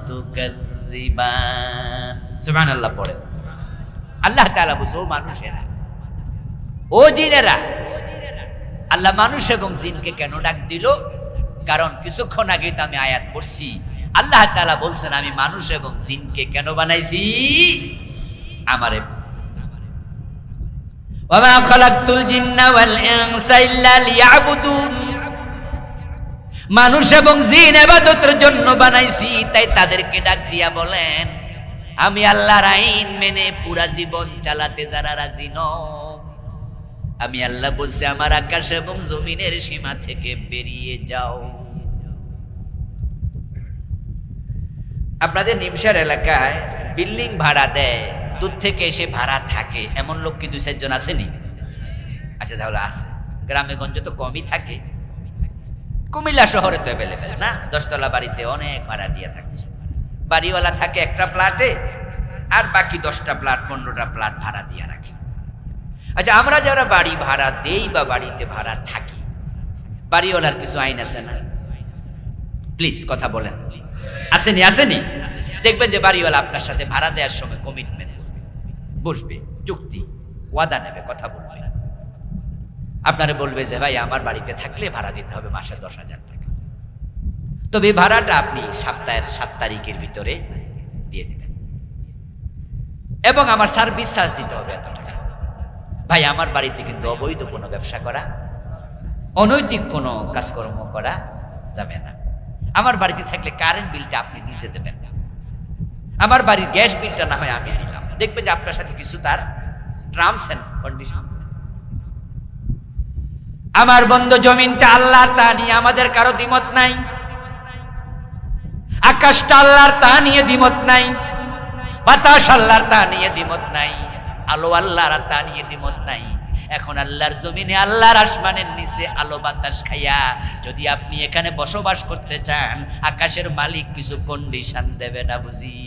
তুকাযযিবান। সুবহানাল্লাহ পড়েন। আল্লাহ তাআলা বলছে, ও মানুষেরা, ও জিনেরা। আল্লাহ মানুষ এবং জিনকে কেন ডাক দিল? কারণ কিছুক্ষণ আগে তো আমি আয়াত পড়ছি, আল্লাহ তাআলা বলছেন আমি মানুষ এবং জিনকে কেন বানাইছি? আমারে। ওয়া মা খালাকতুল জিন্না ওয়াল ইনসা ইল্লা লিয়াবুদুন। মানুষ এবং জিন ইবাদতের জন্য বানাইছি, তাই তাদেরকে ডাক দিয়া বলেন আমি আল্লাহর আইন মেনে পুরা জীবন চালাতে যারা রাজি নও, আমি আল্লাহ বলছি আমার আকাশ এবং জমিনের সীমা থেকে বেরিয়ে যাও। আপনাদের নিমসার এলাকায় বিল্ডিং ভাড়া দেয় দূর থেকে এসে ভাড়া থাকে এমন লোক কি 2-4 জন আসেনি? আচ্ছা তাহলে আছে। গ্রামে গঞ্জে তো কমই থাকে, কুমিল্লা শহরে তো অ্যাভেলেবেল না। 10 তলা বাড়িতে অনেক ভাড়া দিয়ে থাকছে, বাড়িওয়ালা থাকে একটা প্লাটে, আর বাকি 10টা প্লাট 15টা প্লাট ভাড়া দিয়ে রাখে। আচ্ছা আমরা যারা বাড়ি ভাড়া দেই বা বাড়িতে ভাড়া থাকি, বাড়িওয়ালার কিছু আইন আছে না? প্লিজ কথা বলেন, আসেনি? আসেনি? দেখবেন যে বাড়িওয়ালা আপনার সাথে ভাড়া দেওয়ার সময় কমিটমেন্ট বসবে, চুক্তি ওয়াদা নেবে, কথা বলবে। আপনারা বলবে যে ভাই আমার বাড়িতে থাকলে ভাড়া দিতে হবে মাসে 10,000 টাকা, তবে ভাড়াটা আপনি সপ্তাহের 7 তারিখের ভিতরে দিয়ে দিবেন, এবং আমার সার্ভিস চার্জ দিতে হবে এত টাকা। ভাই আমার বাড়িতে কিন্তু অবৈধ কোনো ব্যবসা করা, অনৈতিক কোনো কাজকর্ম করা যাবে না। আমার বাড়িতে থাকলে কারেন্ট বিলটা আপনি নিজে দেবেন, আমার বাড়ির গ্যাস বিলটা না হয় আমি দিলাম। দেখবেন যে আপনার সাথে কিছু তার টার্মস এন্ড কন্ডিশনস। আমার বন্ধু জমিনটা আল্লাহর, তা নিয়ে আমাদের কারো দ্বিমত নাই। আকাশটা আল্লাহর, তা নিয়ে দ্বিমত নাই। বাতাস আল্লাহর, তা নিয়ে দ্বিমত নাই। আলো আল্লাহর, তা নিয়ে দ্বিমত নাই। এখন আল্লাহর জমিনে, আল্লাহর আসমানের নিচে আলো বাতাস খাইয়া যদি আপনি এখানে বসবাস করতে চান, আকাশের মালিক কিছু কন্ডিশন দেবে না বুঝি?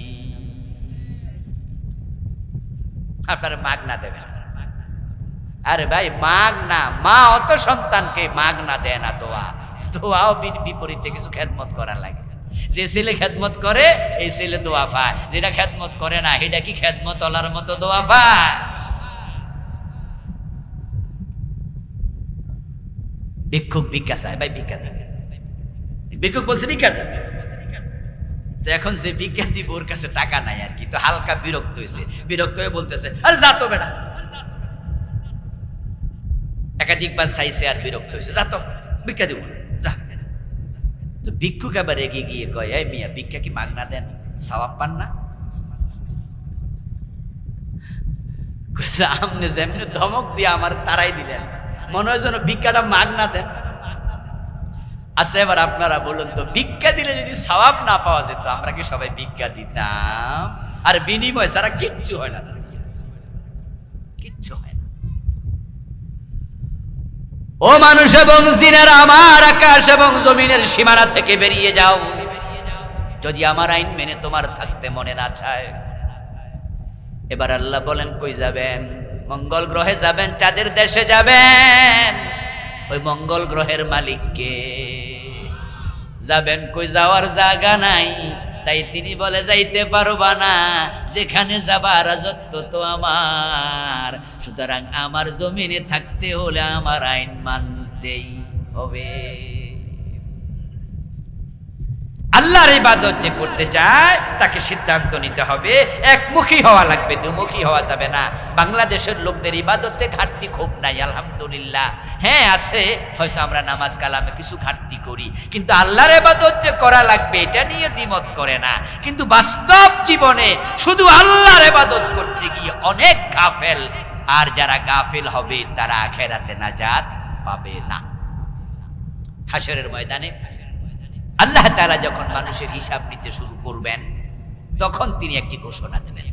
আপনারা মাগনা দেবে না। আরে ভাই মাগনা, মা অত সন্তানকে মাগনা দেয় না, দোয়াও বিপরীতে কিছু খেদমত করা লাগে। যে ছেলে খেদমত করে এই ছেলে দোয়া পায়, যেটা খেদমত করে না এটা কি খেদমত ওলার মতো দোয়া পায়? ভিক্ষুক ভিক্ষা চায়, ভাই ভিক্ষা দেবে। ভিক্ষুক বলছে ভিক্ষা দেবে, তো এখন যে ভিক্ষা দিব ওর কাছে টাকা নাই আর কি, তো হালকা বিরক্ত হয়েছে, বিরক্ত হয়ে বলতেছে আরে যা তো বেটা। একাধিকবার চাইছে আর বিরক্ত হয়েছে, যা তো ভিক্ষা দিব না, যা। তো ভিক্ষুক আবার এগিয়ে গিয়ে কয়, এই মিয়া ভিক্ষা কি মাগনা দেন, সওয়াব পান না? সামনে যেমনি ধমক দিয়ে আমার তারাই দিলেন, মনে হয় যেন ভিক্ষাটা মাগনা দেন। আচ্ছা এবার আপনারা বলুন তো, ভিক্ষা দিলে যদি সওয়াব না পাওয়া যেত আমরা কি সবাই ভিক্ষা দিতাম? আর বিনিময় ছাড়া কিচ্ছু হয় না, কিচ্ছু হয় না। ও মানুষ এবং জিনেরা, আমার আকাশ এবং জমিনের সীমানা থেকে বেরিয়ে যাও। যদি আমার আইন মেনে তোমার থাকতে মনে না চায়। এবার আল্লাহ বলেন কই যাবেন? মঙ্গল গ্রহে যাবেন, চাঁদের দেশে যাবেন। ওই মঙ্গল গ্রহের মালিককে যাবেন কই? যাওয়ার জায়গা নাই, তাই তিনি বলে যাইতে পারবা না, যেখানে যাবা রাজত্ব তো আমার। সুতরাং আমার জমিনে থাকতে হলে আমার আইন মানতেই হবে। আল্লাহর ইবাদত যে করতে চায় তাকে সিদ্ধান্ত নিতে হবে, একমুখী হওয়া লাগবে, দুমুখী হওয়া যাবে না। বাংলাদেশের লোকদের ইবাদতে ঘাটতি খুব নাই আলহামদুলিল্লাহ। হ্যাঁ আছে, হয়তো আমরা নামাজ কালামে কিছু ঘাটতি করি, কিন্তু আল্লাহর ইবাদত যে করা লাগবে এটা নিয়ে দ্বিমত করে না। কিন্তু বাস্তব জীবনে শুধু আল্লাহর ইবাদত করতে গিয়ে অনেক গাফেল, আর যারা গাফেল হবে তারা আখিরাতে নাজাত পাবে না। হাশরের ময়দানে আল্লাহ তাআলা যখন মানুষের হিসাব নিতে শুরু করবেন তখন তিনি একটি ঘোষণা দেবেন।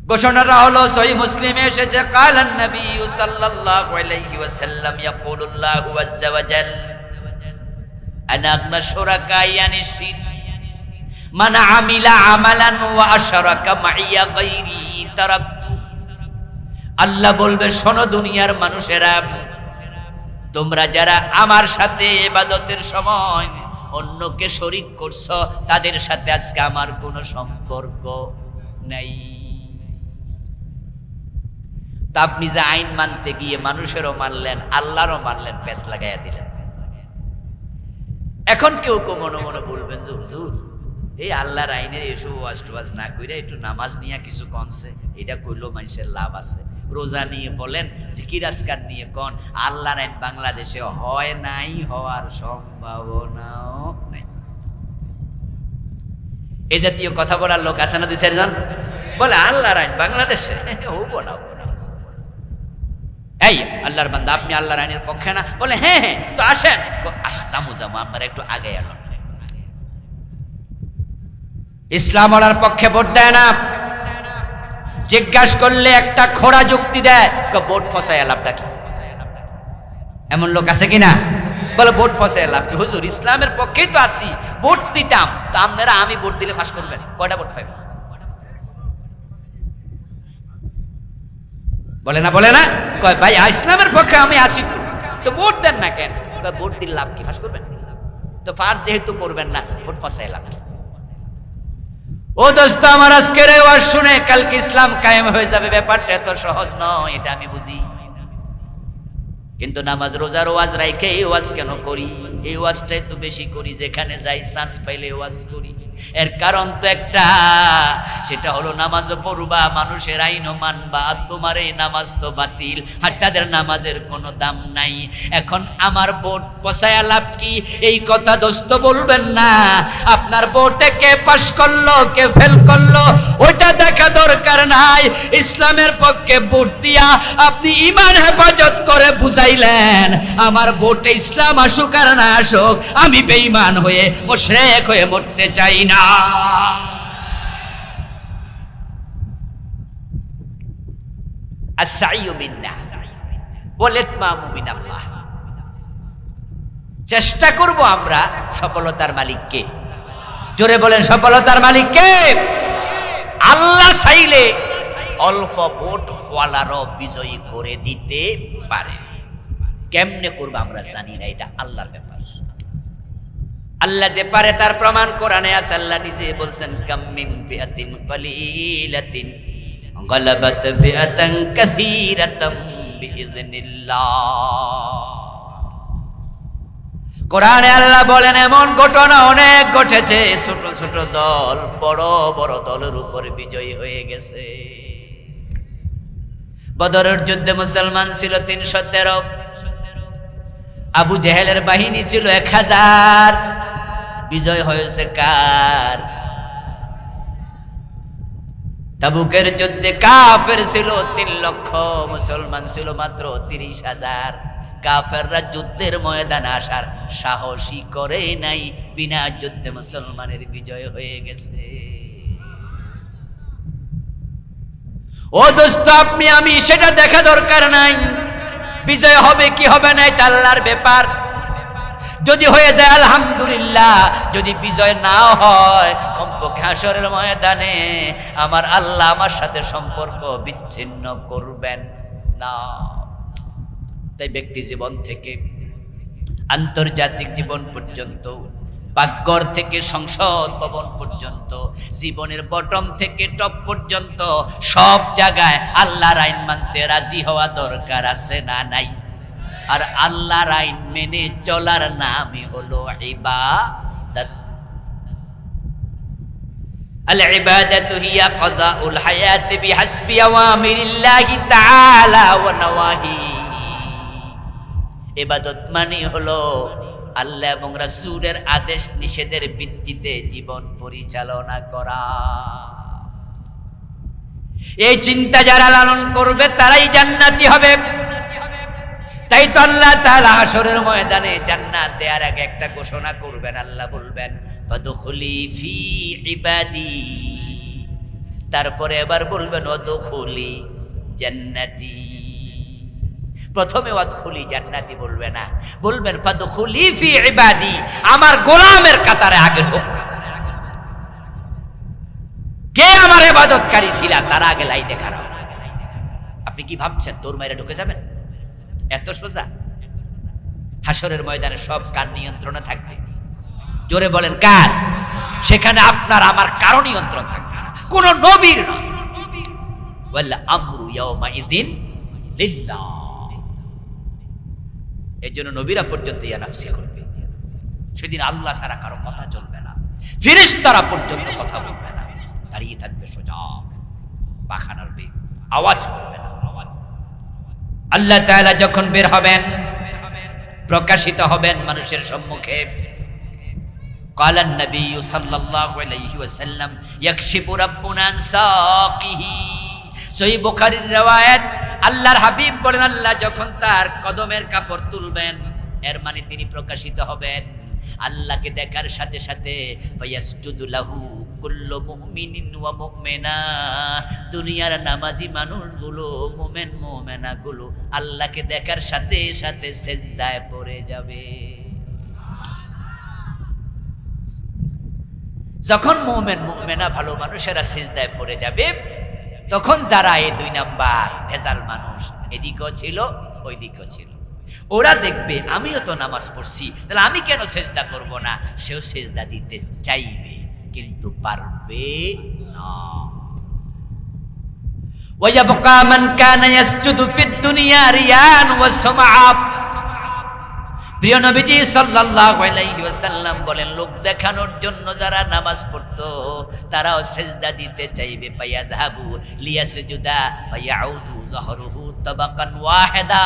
ঘোষণাটা হলো সহিহ মুসলিমে এসেছে, কালান নবী সাল্লাল্লাহু আলাইহি ওয়াসাল্লাম ইয়াকুলুল্লাহু আযজা ওয়া জাল আনা আগনা শুরাকাই আনিশ শিরক মান আমিলা আমালান ওয়া আশরাকা মাইয়া গায়রি তারাকতু। আল্লাহ বলবে, শোনো দুনিয়ার মানুষেরা, তোমরা যারা আমার সাথে ইবাদতের সময় অন্যকে শরীক করছো তাদের সাথে আজকে আমার কোনো সম্পর্ক নাই। তা আপনি যে আইন মানতে গিয়ে মানুষেরও মানলেন, আল্লাহরও মানলেন, পেছ লাগাইয়া দিলেন। এখন কেউ কেউ মনে মনে বলবেন যে হুজুর এই আল্লাহর আইনের এসব ওয়াজ না কইরা একটু নামাজ নিয়ে কিছু কনছে, এটা কইলেও মানুষের লাভ আছে। রোজা নিয়ে বলেন, জিকির আজকার নিয়ে কোন, আল্লাহর আইন বাংলাদেশে হয় নাই, হওয়ার সম্ভাবনাও নাই। এই জাতীয় কথা বলার লোক আছে না 2-4 জন? বলে আল্লাহর আইন বাংলাদেশে হবো না। এই আল্লাহর বান্দা, আপনি আল্লাহর আইনের পক্ষে না? বলে হ্যাঁ হ্যাঁ, তো আসেন। জামু আপনারা একটু আগে এলেন। ইসলাম ওনার পক্ষে ভোট দেয় না, জিজ্ঞাসা করলে একটা খোড়া যুক্তি দেয়, ভোট ফসায় লাভটা কি? এমন লোক আছে কিনা? বলে ভোট ফসায় লাভ কি? হুজুর ইসলামের পক্ষেই তো আছি, ভোট দিতাম তো আপনারা আমি ভোট দিলে ফাঁস করবেন, কয়টা ভোট পাইবেন? বলে না কয় ভাই ইসলামের পক্ষে আমি আসি, তো ভোট দেন না কেন? ভোট দিলে লাভ কি? ফাঁস করবেন? তো ফাঁস যেহেতু করবেন না, ভোট ফসায় লাভ কি? ও দোস্ত আমার, আজকের এই ওয়াজ শুনে কালকে ইসলাম কায়েম হয়ে যাবে ব্যাপারটা এত সহজ নয়, এটা আমি বুঝি। কিন্তু নামাজ রোজার ওয়াজ রাইখে এই ওয়াজ কেন করি? এই ওয়াজটাই তো বেশি করি, যেখানে যাই চান্স পাইলে ওয়াজ করি। এর কারণ তো একটা, সেটা হলো নামাজও পড়বা, মানুষের আইনও মানবা, তোমার এই নামাজ তো বাতিল, আর তাদের নামাজের কোনো দাম নাই। এখন আমার ভোট পচায়া লাভ কি? এই কথা দোস্ত বলবেন না। আপনার ভোটে কে পাস করলো কে ফেল করলো ওইটা দেখা দরকার নাই। ইসলামের পক্ষে ভোট দিয়া আপনি ঈমান হেফাজত করে বুঝাইলেন, আমার ভোটে ইসলাম আসুক আর না আসুক, আমি বেঈমান হয়ে মুশরিক হয়ে মরতে চাই না। আস-সাইয়্যু মিন্নাহ ওয়াল ইতমামু মিনাল্লাহ। চেষ্টা করব আমরা, সফলতার মালিক কে? জোরে বলেন, সফলতার মালিক কে? আল্লাহ চাইলে অল্প ভোট ওয়ালারও বিজয়ী করে দিতে পারে। কেমনে করবো আমরা জানি না, এটা আল্লাহর ব্যাপার। আল্লাহ যে পারে তার প্রমাণ কোরআনে আছে। আল্লাহ নিজে বলছেন, কাম মিন ফিআতিন কালিলাতিন গালাবাত ফিআতান কাসীরাতাম বিইযনিল্লাহ। কোরআনে আল্লাহ বলেন, এমন ঘটনা অনেক ঘটেছে, ছোট ছোট দল বড় বড় দলের উপর বিজয়ী হয়ে গেছে। বদরের যুদ্ধে মুসলমান ছিল 313, আবু জেহেলের বাহিনী ছিল 1000। বিজয় হয়েছে কার? তাবুকের যুদ্ধে কাফের ছিল 3 লক্ষ, মুসলমান ছিল মাত্র 30,000। কাফেররা যুদ্ধের ময়দানে আসার সাহসী করে নাই, বিনা যুদ্ধে মুসলমানের বিজয় হয়ে গেছে। ও দোস্ত, আপনি আমি সেটা দেখা দরকার নাই। বিজয় হবে কি হবে না এটা আল্লাহর ব্যাপার। যদি হয়ে যায় আলহামদুলিল্লাহ, যদি বিজয় নাও হয়, কমপক্ষে হাসরের ময়দানে আমার আল্লাহ আমার সাথে সম্পর্ক বিচ্ছিন্ন করবেন না। তাই ব্যক্তি জীবন থেকে আন্তর্জাতিক জীবন পর্যন্ত, পাকঘর থেকে সংসদ ভবন পর্যন্ত, জীবনের বটম থেকে টপ পর্যন্ত সব জায়গায় আল্লাহর আইন মানতে রাজি হওয়া দরকার আছে না নাই? আর আল্লাহর আইন মেনে চলার নামই হলো ইবাদত। আল ইবাদাতু হিয়া কাদাউল হায়াতি বিহাসবি আওয়ামিরিল্লাহি তাআলা ওয়া নওয়াহি। ইবাদত মানে হলো আল্লাহ এবং রাসূলের আদেশ নিষেধের ভিত্তিতে জীবন পরিচালনা করা। এই চিন্তা যারা লালন করবে তারাই জান্নাতি হবে। তাই তো আল্লাহ তাআলা হাসরের ময়দানে জান্নাত দেওয়ার আগে একটা ঘোষণা করবেন। আল্লাহ বলবেন, ফাদখুলি ফি ইবাদি। তারপরে এবার বলবেন, ওয়াদখুলি জান্নাতি। প্রথমে ওয়াদখুলি জান্নাতি বলবে না, বলবেন ফাদখুলি ফি ইবাদি, আমার গোলামের কাতারে আগে ঢোক। কে আমার ইবাদতকারী ছিল তার আগে লাইনে খারাপ। আপনি কি ভাবছেন তোর মাইরে ঢুকে যাবেন? এত সোজা? হাসরের ময়দানে সব কার নিয়ন্ত্রণে থাকবে? জোরে বলেন কার? সেখানে আপনার আমার কারো নিয়ন্ত্রণ থাকবে না, কোন নবীর না। ওয়াল আমরু ইয়াউমাইদিন লিল্লাহ। এর জন্য নবীরা পর্যন্ত ইয়া নাফসি করবে। সেদিন আল্লাহ ছাড়া কারো কথা চলবে না, ফেরেশতারা পর্যন্ত কথা বলবে না, দাঁড়িয়ে থাকবে সোজা, পাখা নাড়বে, আওয়াজ করবে না। আল্লাহ তাআলা যখন বের হবেন, প্রকাশিত হবেন মানুষের সম্মুখে, ক্বালান নবী সাল্লাল্লাহু আলাইহি ওয়াসাল্লাম ইয়াকশিফু রাব্বুনা আন সাকিহি। সহিহ বুখারীর riwayat, আল্লাহর হাবিব বলেন, আল্লাহ যখন তার কদমের কাপড় তুলবেন, এর মানে তিনি প্রকাশিত হবেন। আল্লাহকে দেখার সাথে সাথে ফায়াসজুদু লাহু কুল্লু মুমিনিন ওয়া মুমিনা, দুনিয়ার নামাজি মানুষগুলো, মুমিন মুমিনাগুলো আল্লাহকে দেখার সাথে সাথে সিজদায় পড়ে যাবে। যখন মুমিন মুমিনা ভালো মানুষেরা সিজদায় পড়ে যাবে, তখন যারা এই 2 নাম্বার ভেজাল মানুষ, এদিকেও ছিল ওইদিকেও ছিল, ওরা দেখবে আমিও তো নামাজ পড়ছি, তাহলে আমি কেন সেজদা করব না? সেও সেজদা দিতে চাইবে কিন্তু পারবে না। ওয়ায়াবকা মান কানা ইয়াসজুদু ফিদ দুনিয়া রিয়ান ওয়া সামআ। প্রিয় নবীজি সাল্লাল্লাহু আলাইহি ওয়াসাল্লাম বলেন, লোক দেখানোর জন্য যারা নামাজ পড়তো তারাও সিজদা দিতে চাইবে। ফায়াযহাবু লিয়াসজুদা ফায়াউদু যহরুহু তাবাকান ওয়াহিদা।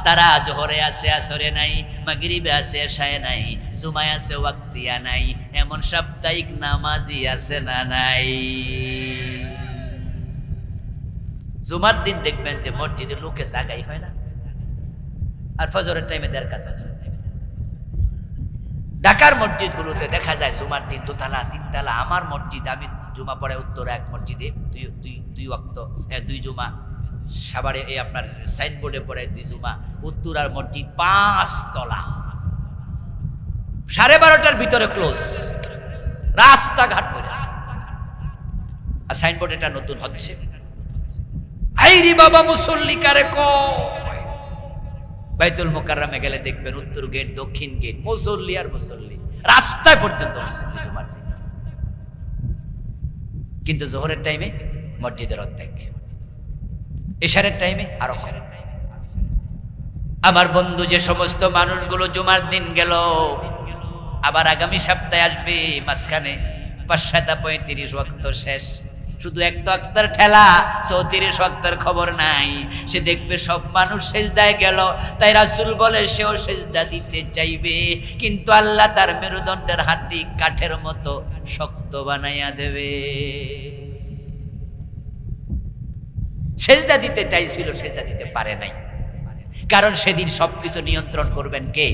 তারা জোহরে আছে আসরে নাই, মাগরিবে আছে এশায়ে নাই, জুমায় আছে ওয়াক্তিয়া নাই, এমন সাপ্তাহিক নামাজি আছে না নাই? জুমার দিন দেখবেন যে মসজিদে লোকে জায়গাই হয় না, আর ফজরের টাইমে 1.5 কাতার। ঢাকার মসজিদগুলোতে দেখা যায় জুমার দিন 2 তালা 3 তালা। আমার মসজিদ, আমি জুমা পড়ে উত্তর এক মসজিদে 2 ওয়াক্ত 2 জুমা, সাভারে এই আপনার সাইনবোর্ডে পড়ে 2 জুমা, উত্তরার মসজিদ 5 তলা, 12:30টার ভিতরে ক্লোজ, রাস্তাঘাট পড়ে। আর সাইনবোর্ড এটা নতুন হচ্ছে, আইরি বাবা মুসল্লি কারে কয়। বাইতুল মুকাররমে গেলে দেখবেন উত্তর গেট দক্ষিণ গেট মুসল্লি আর মুসল্লি, রাস্তায় পর্যন্ত মুসল্লি জুমার দিন। কিন্তু জোহরের টাইমে মসজিদের অর্ধেক, ইশারের টাইমে আরো কম। আমার বন্ধু, যে সমস্ত মানুষগুলো জুমার দিন গেল, আবার আগামী সপ্তাহে আসবে, মাঝখানে 5-35 ওয়াক্ত শেষ, শুধু 1 ওয়াক্তের ঠেলা, 34 ওয়াক্তের খবর নাই। সে দেখবে সব মানুষ সেজদায় গেল, তাই রাসূল বলে সেও সেজদা দিতে চাইবে, কিন্তু আল্লাহ তার মেরুদণ্ডের হাড্ডি কাঠের মতো শক্ত বানাইয়া দেবে। সেজদা দিতে চাইছিল, সেজদা দিতে পারে নাই, কারণ সেদিন সবকিছু নিয়ন্ত্রণ করবেন কে?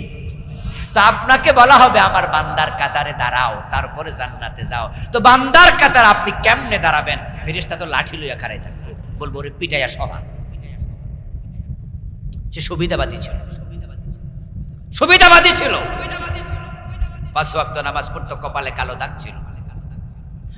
তো আপনাকে বলা হবে আমার বান্দার কাতারে দাঁড়াও, তারপরে জান্নাতে যাও। তো বান্দার কাতারে আপনি কেমনে দাঁড়াবেন? ফেরেশতা তো লাঠি লইয়া খাড়াই থাকবে, বলবো ওরে পিটাইয়া সভা। সে সুবিধাবাদী ছিল, সুবিধাবাদী ছিল। 5 ওয়াক্ত নামাজ পড়তো, কপালে কালো দাগ ছিল,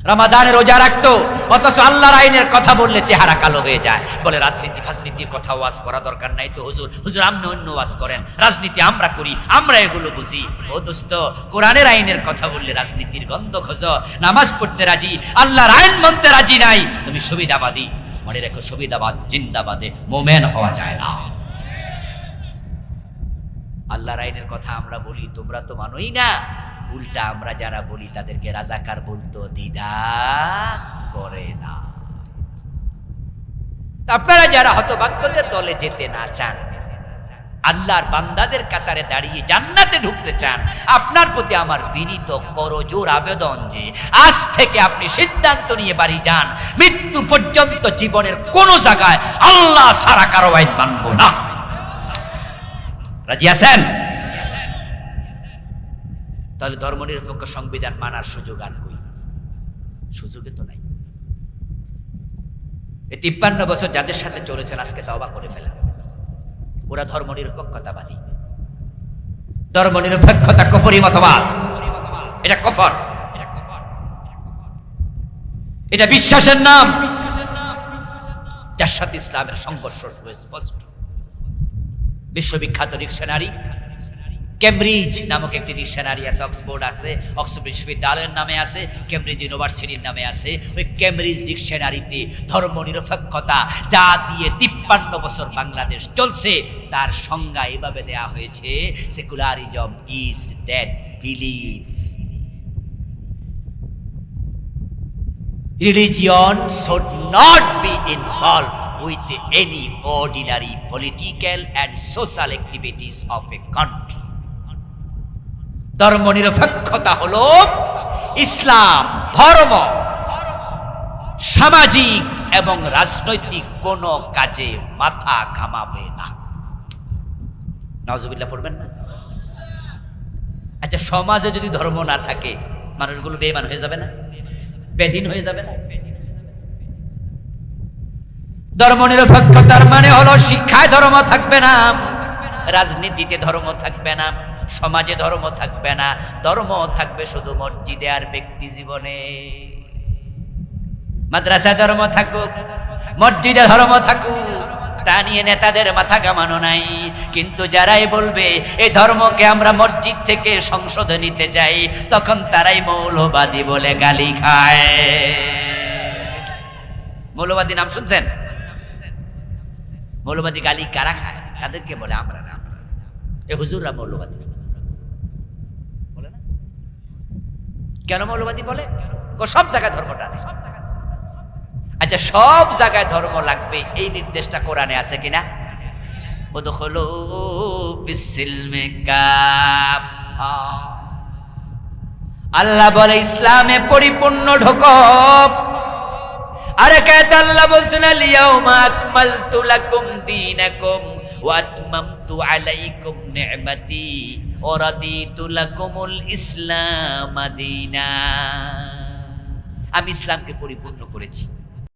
রমাদানে রোজা রাখতো, অথচ আল্লাহর আইনের কথা বললে চেহারা কালো হয়ে যায়। বলে রাজনীতি ফাজনীতির কথা ওয়াজ করা দরকার নাই তো হুজুর, হুজুর আপনি অন্য ওয়াজ করেন, রাজনীতি আমরা করি, আমরা এগুলো বুঝি। ও দোস্ত, কোরআনের আইনের কথা বললে রাজনীতির গন্ধ খোঁজ, নামাজ পড়তে রাজি, আল্লাহর আইন মানতে রাজি নাই, তুমি সুবিধাবাদী। মনে রেখো, সুবিধাবাদ জিন্দাবাদে মোমেন হওয়া যায় না। আল্লাহর আইনের কথা আমরা বলি, তোমরা তো মানোই না। উল্টা আমরা যারা বলি তাদেরকে রাজাকার বলতো দ্বিধা করে না। আপনারা যারা হতভাগ্যদের দলে যেতে না চান, আল্লাহর বান্দাদের কাতারে দাঁড়িয়ে জান্নাতে ঢুকতে চান, আপনার প্রতি আমার বিনীত করজোর আবেদন যে আজ থেকে আপনি সিদ্ধান্ত নিয়ে বাড়ি যান, মৃত্যু পর্যন্ত জীবনের কোন জায়গায় আল্লাহ ছাড়া কারো আইন মানব না। রাজি আছেন? তাহলে ধর্মনিরপেক্ষ সংবিধান মানার সুযোগ আর কই? সুযোগে তো নাই। এই 53 বছর যাদের সাথে চলেছেন আজকে তওবা করে ফেলেন, ওরা ধর্মনিরপেক্ষতাবাদী। ধর্মনিরপেক্ষতা কুফরি মতবাদ, এটা কুফর, এটা বিশ্বাসের নাম, যার সাথে ইসলামের সংঘর্ষ স্পষ্ট। বিশ্ববিখ্যাত ডিকশনারি কেমব্রিজ নামক একটি ডিকশনারি আছে, অক্সফোর্ড আছে, অক্সফোর্ড বিশ্ববিদ্যালয়ের নামে আছে, কেমব্রিজ ইউনিভার্সিটির নামে আছে। ওই কেমব্রিজ ডিকশনারিতে ধর্মনিরপেক্ষতা যা দিয়ে 53 বছর বাংলাদেশ চলছে তার সংজ্ঞা এভাবে দেয়া হয়েছে: secularism is dead belief, religion should not be involved with any ordinary political and social activities of a country. ধর্মনিরপেক্ষতা হলো ইসলাম ধর্ম সামাজিক এবং রাজনৈতিক কোন কাজে মাথা ঘামাবে না। নাউজুবিল্লাহ পড়বেন না? আচ্ছা, সমাজে যদি ধর্ম না থাকে মানুষগুলো বেঈমান হয়ে যাবে না? বেদিন হয়ে যাবে না? ধর্ম নিরপেক্ষতার মানে হলো শিক্ষায় ধর্ম থাকবে না, রাজনীতিতে ধর্ম থাকবে না, সমাজে ধর্ম থাকবে না, ধর্ম থাকবে শুধু মসজিদে আর ব্যক্তি জীবনে। মাদ্রাসায় ধর্ম থাকুক, মসজিদে ধর্ম থাকুক, তা নিয়ে নেতাদের মাথা ঘামানো নাই। কিন্তু যারাই বলবে এই ধর্মকে আমরা মসজিদ থেকে সংসদে নিতে চাই, তখন তারাই মৌলবাদী বলে গালি খায়। মৌলবাদী নাম শুনছেন? মৌলবাদী গালি কারা খায়? তাদেরকে বলে আমরা না, এ হুজুররা মৌলবাদী বলে না। কেন মৌলবাদী বলে? সব জায়গায় ধর্মটা নেই। আচ্ছা, সব জায়গায় ধর্ম লাগবে এই নির্দেশটা কোরআনে আছে কিনা? উদখুলু ফিস-সিলমি কাফা, আল্লাহ বলে ইসলামে পরিপূর্ণ ঢোকো। আর কায়দা আল্লাহ বলছেন আল-ইয়াউমা আকমালতু লাকুম দীনাকুম ওয়া আতমামতু আলাইকুম নি'মাতি ওয়া রাদিতু লাকুমুল ইসলাম দীনা। আমি ইসলামকে পরিপূর্ণ করেছি,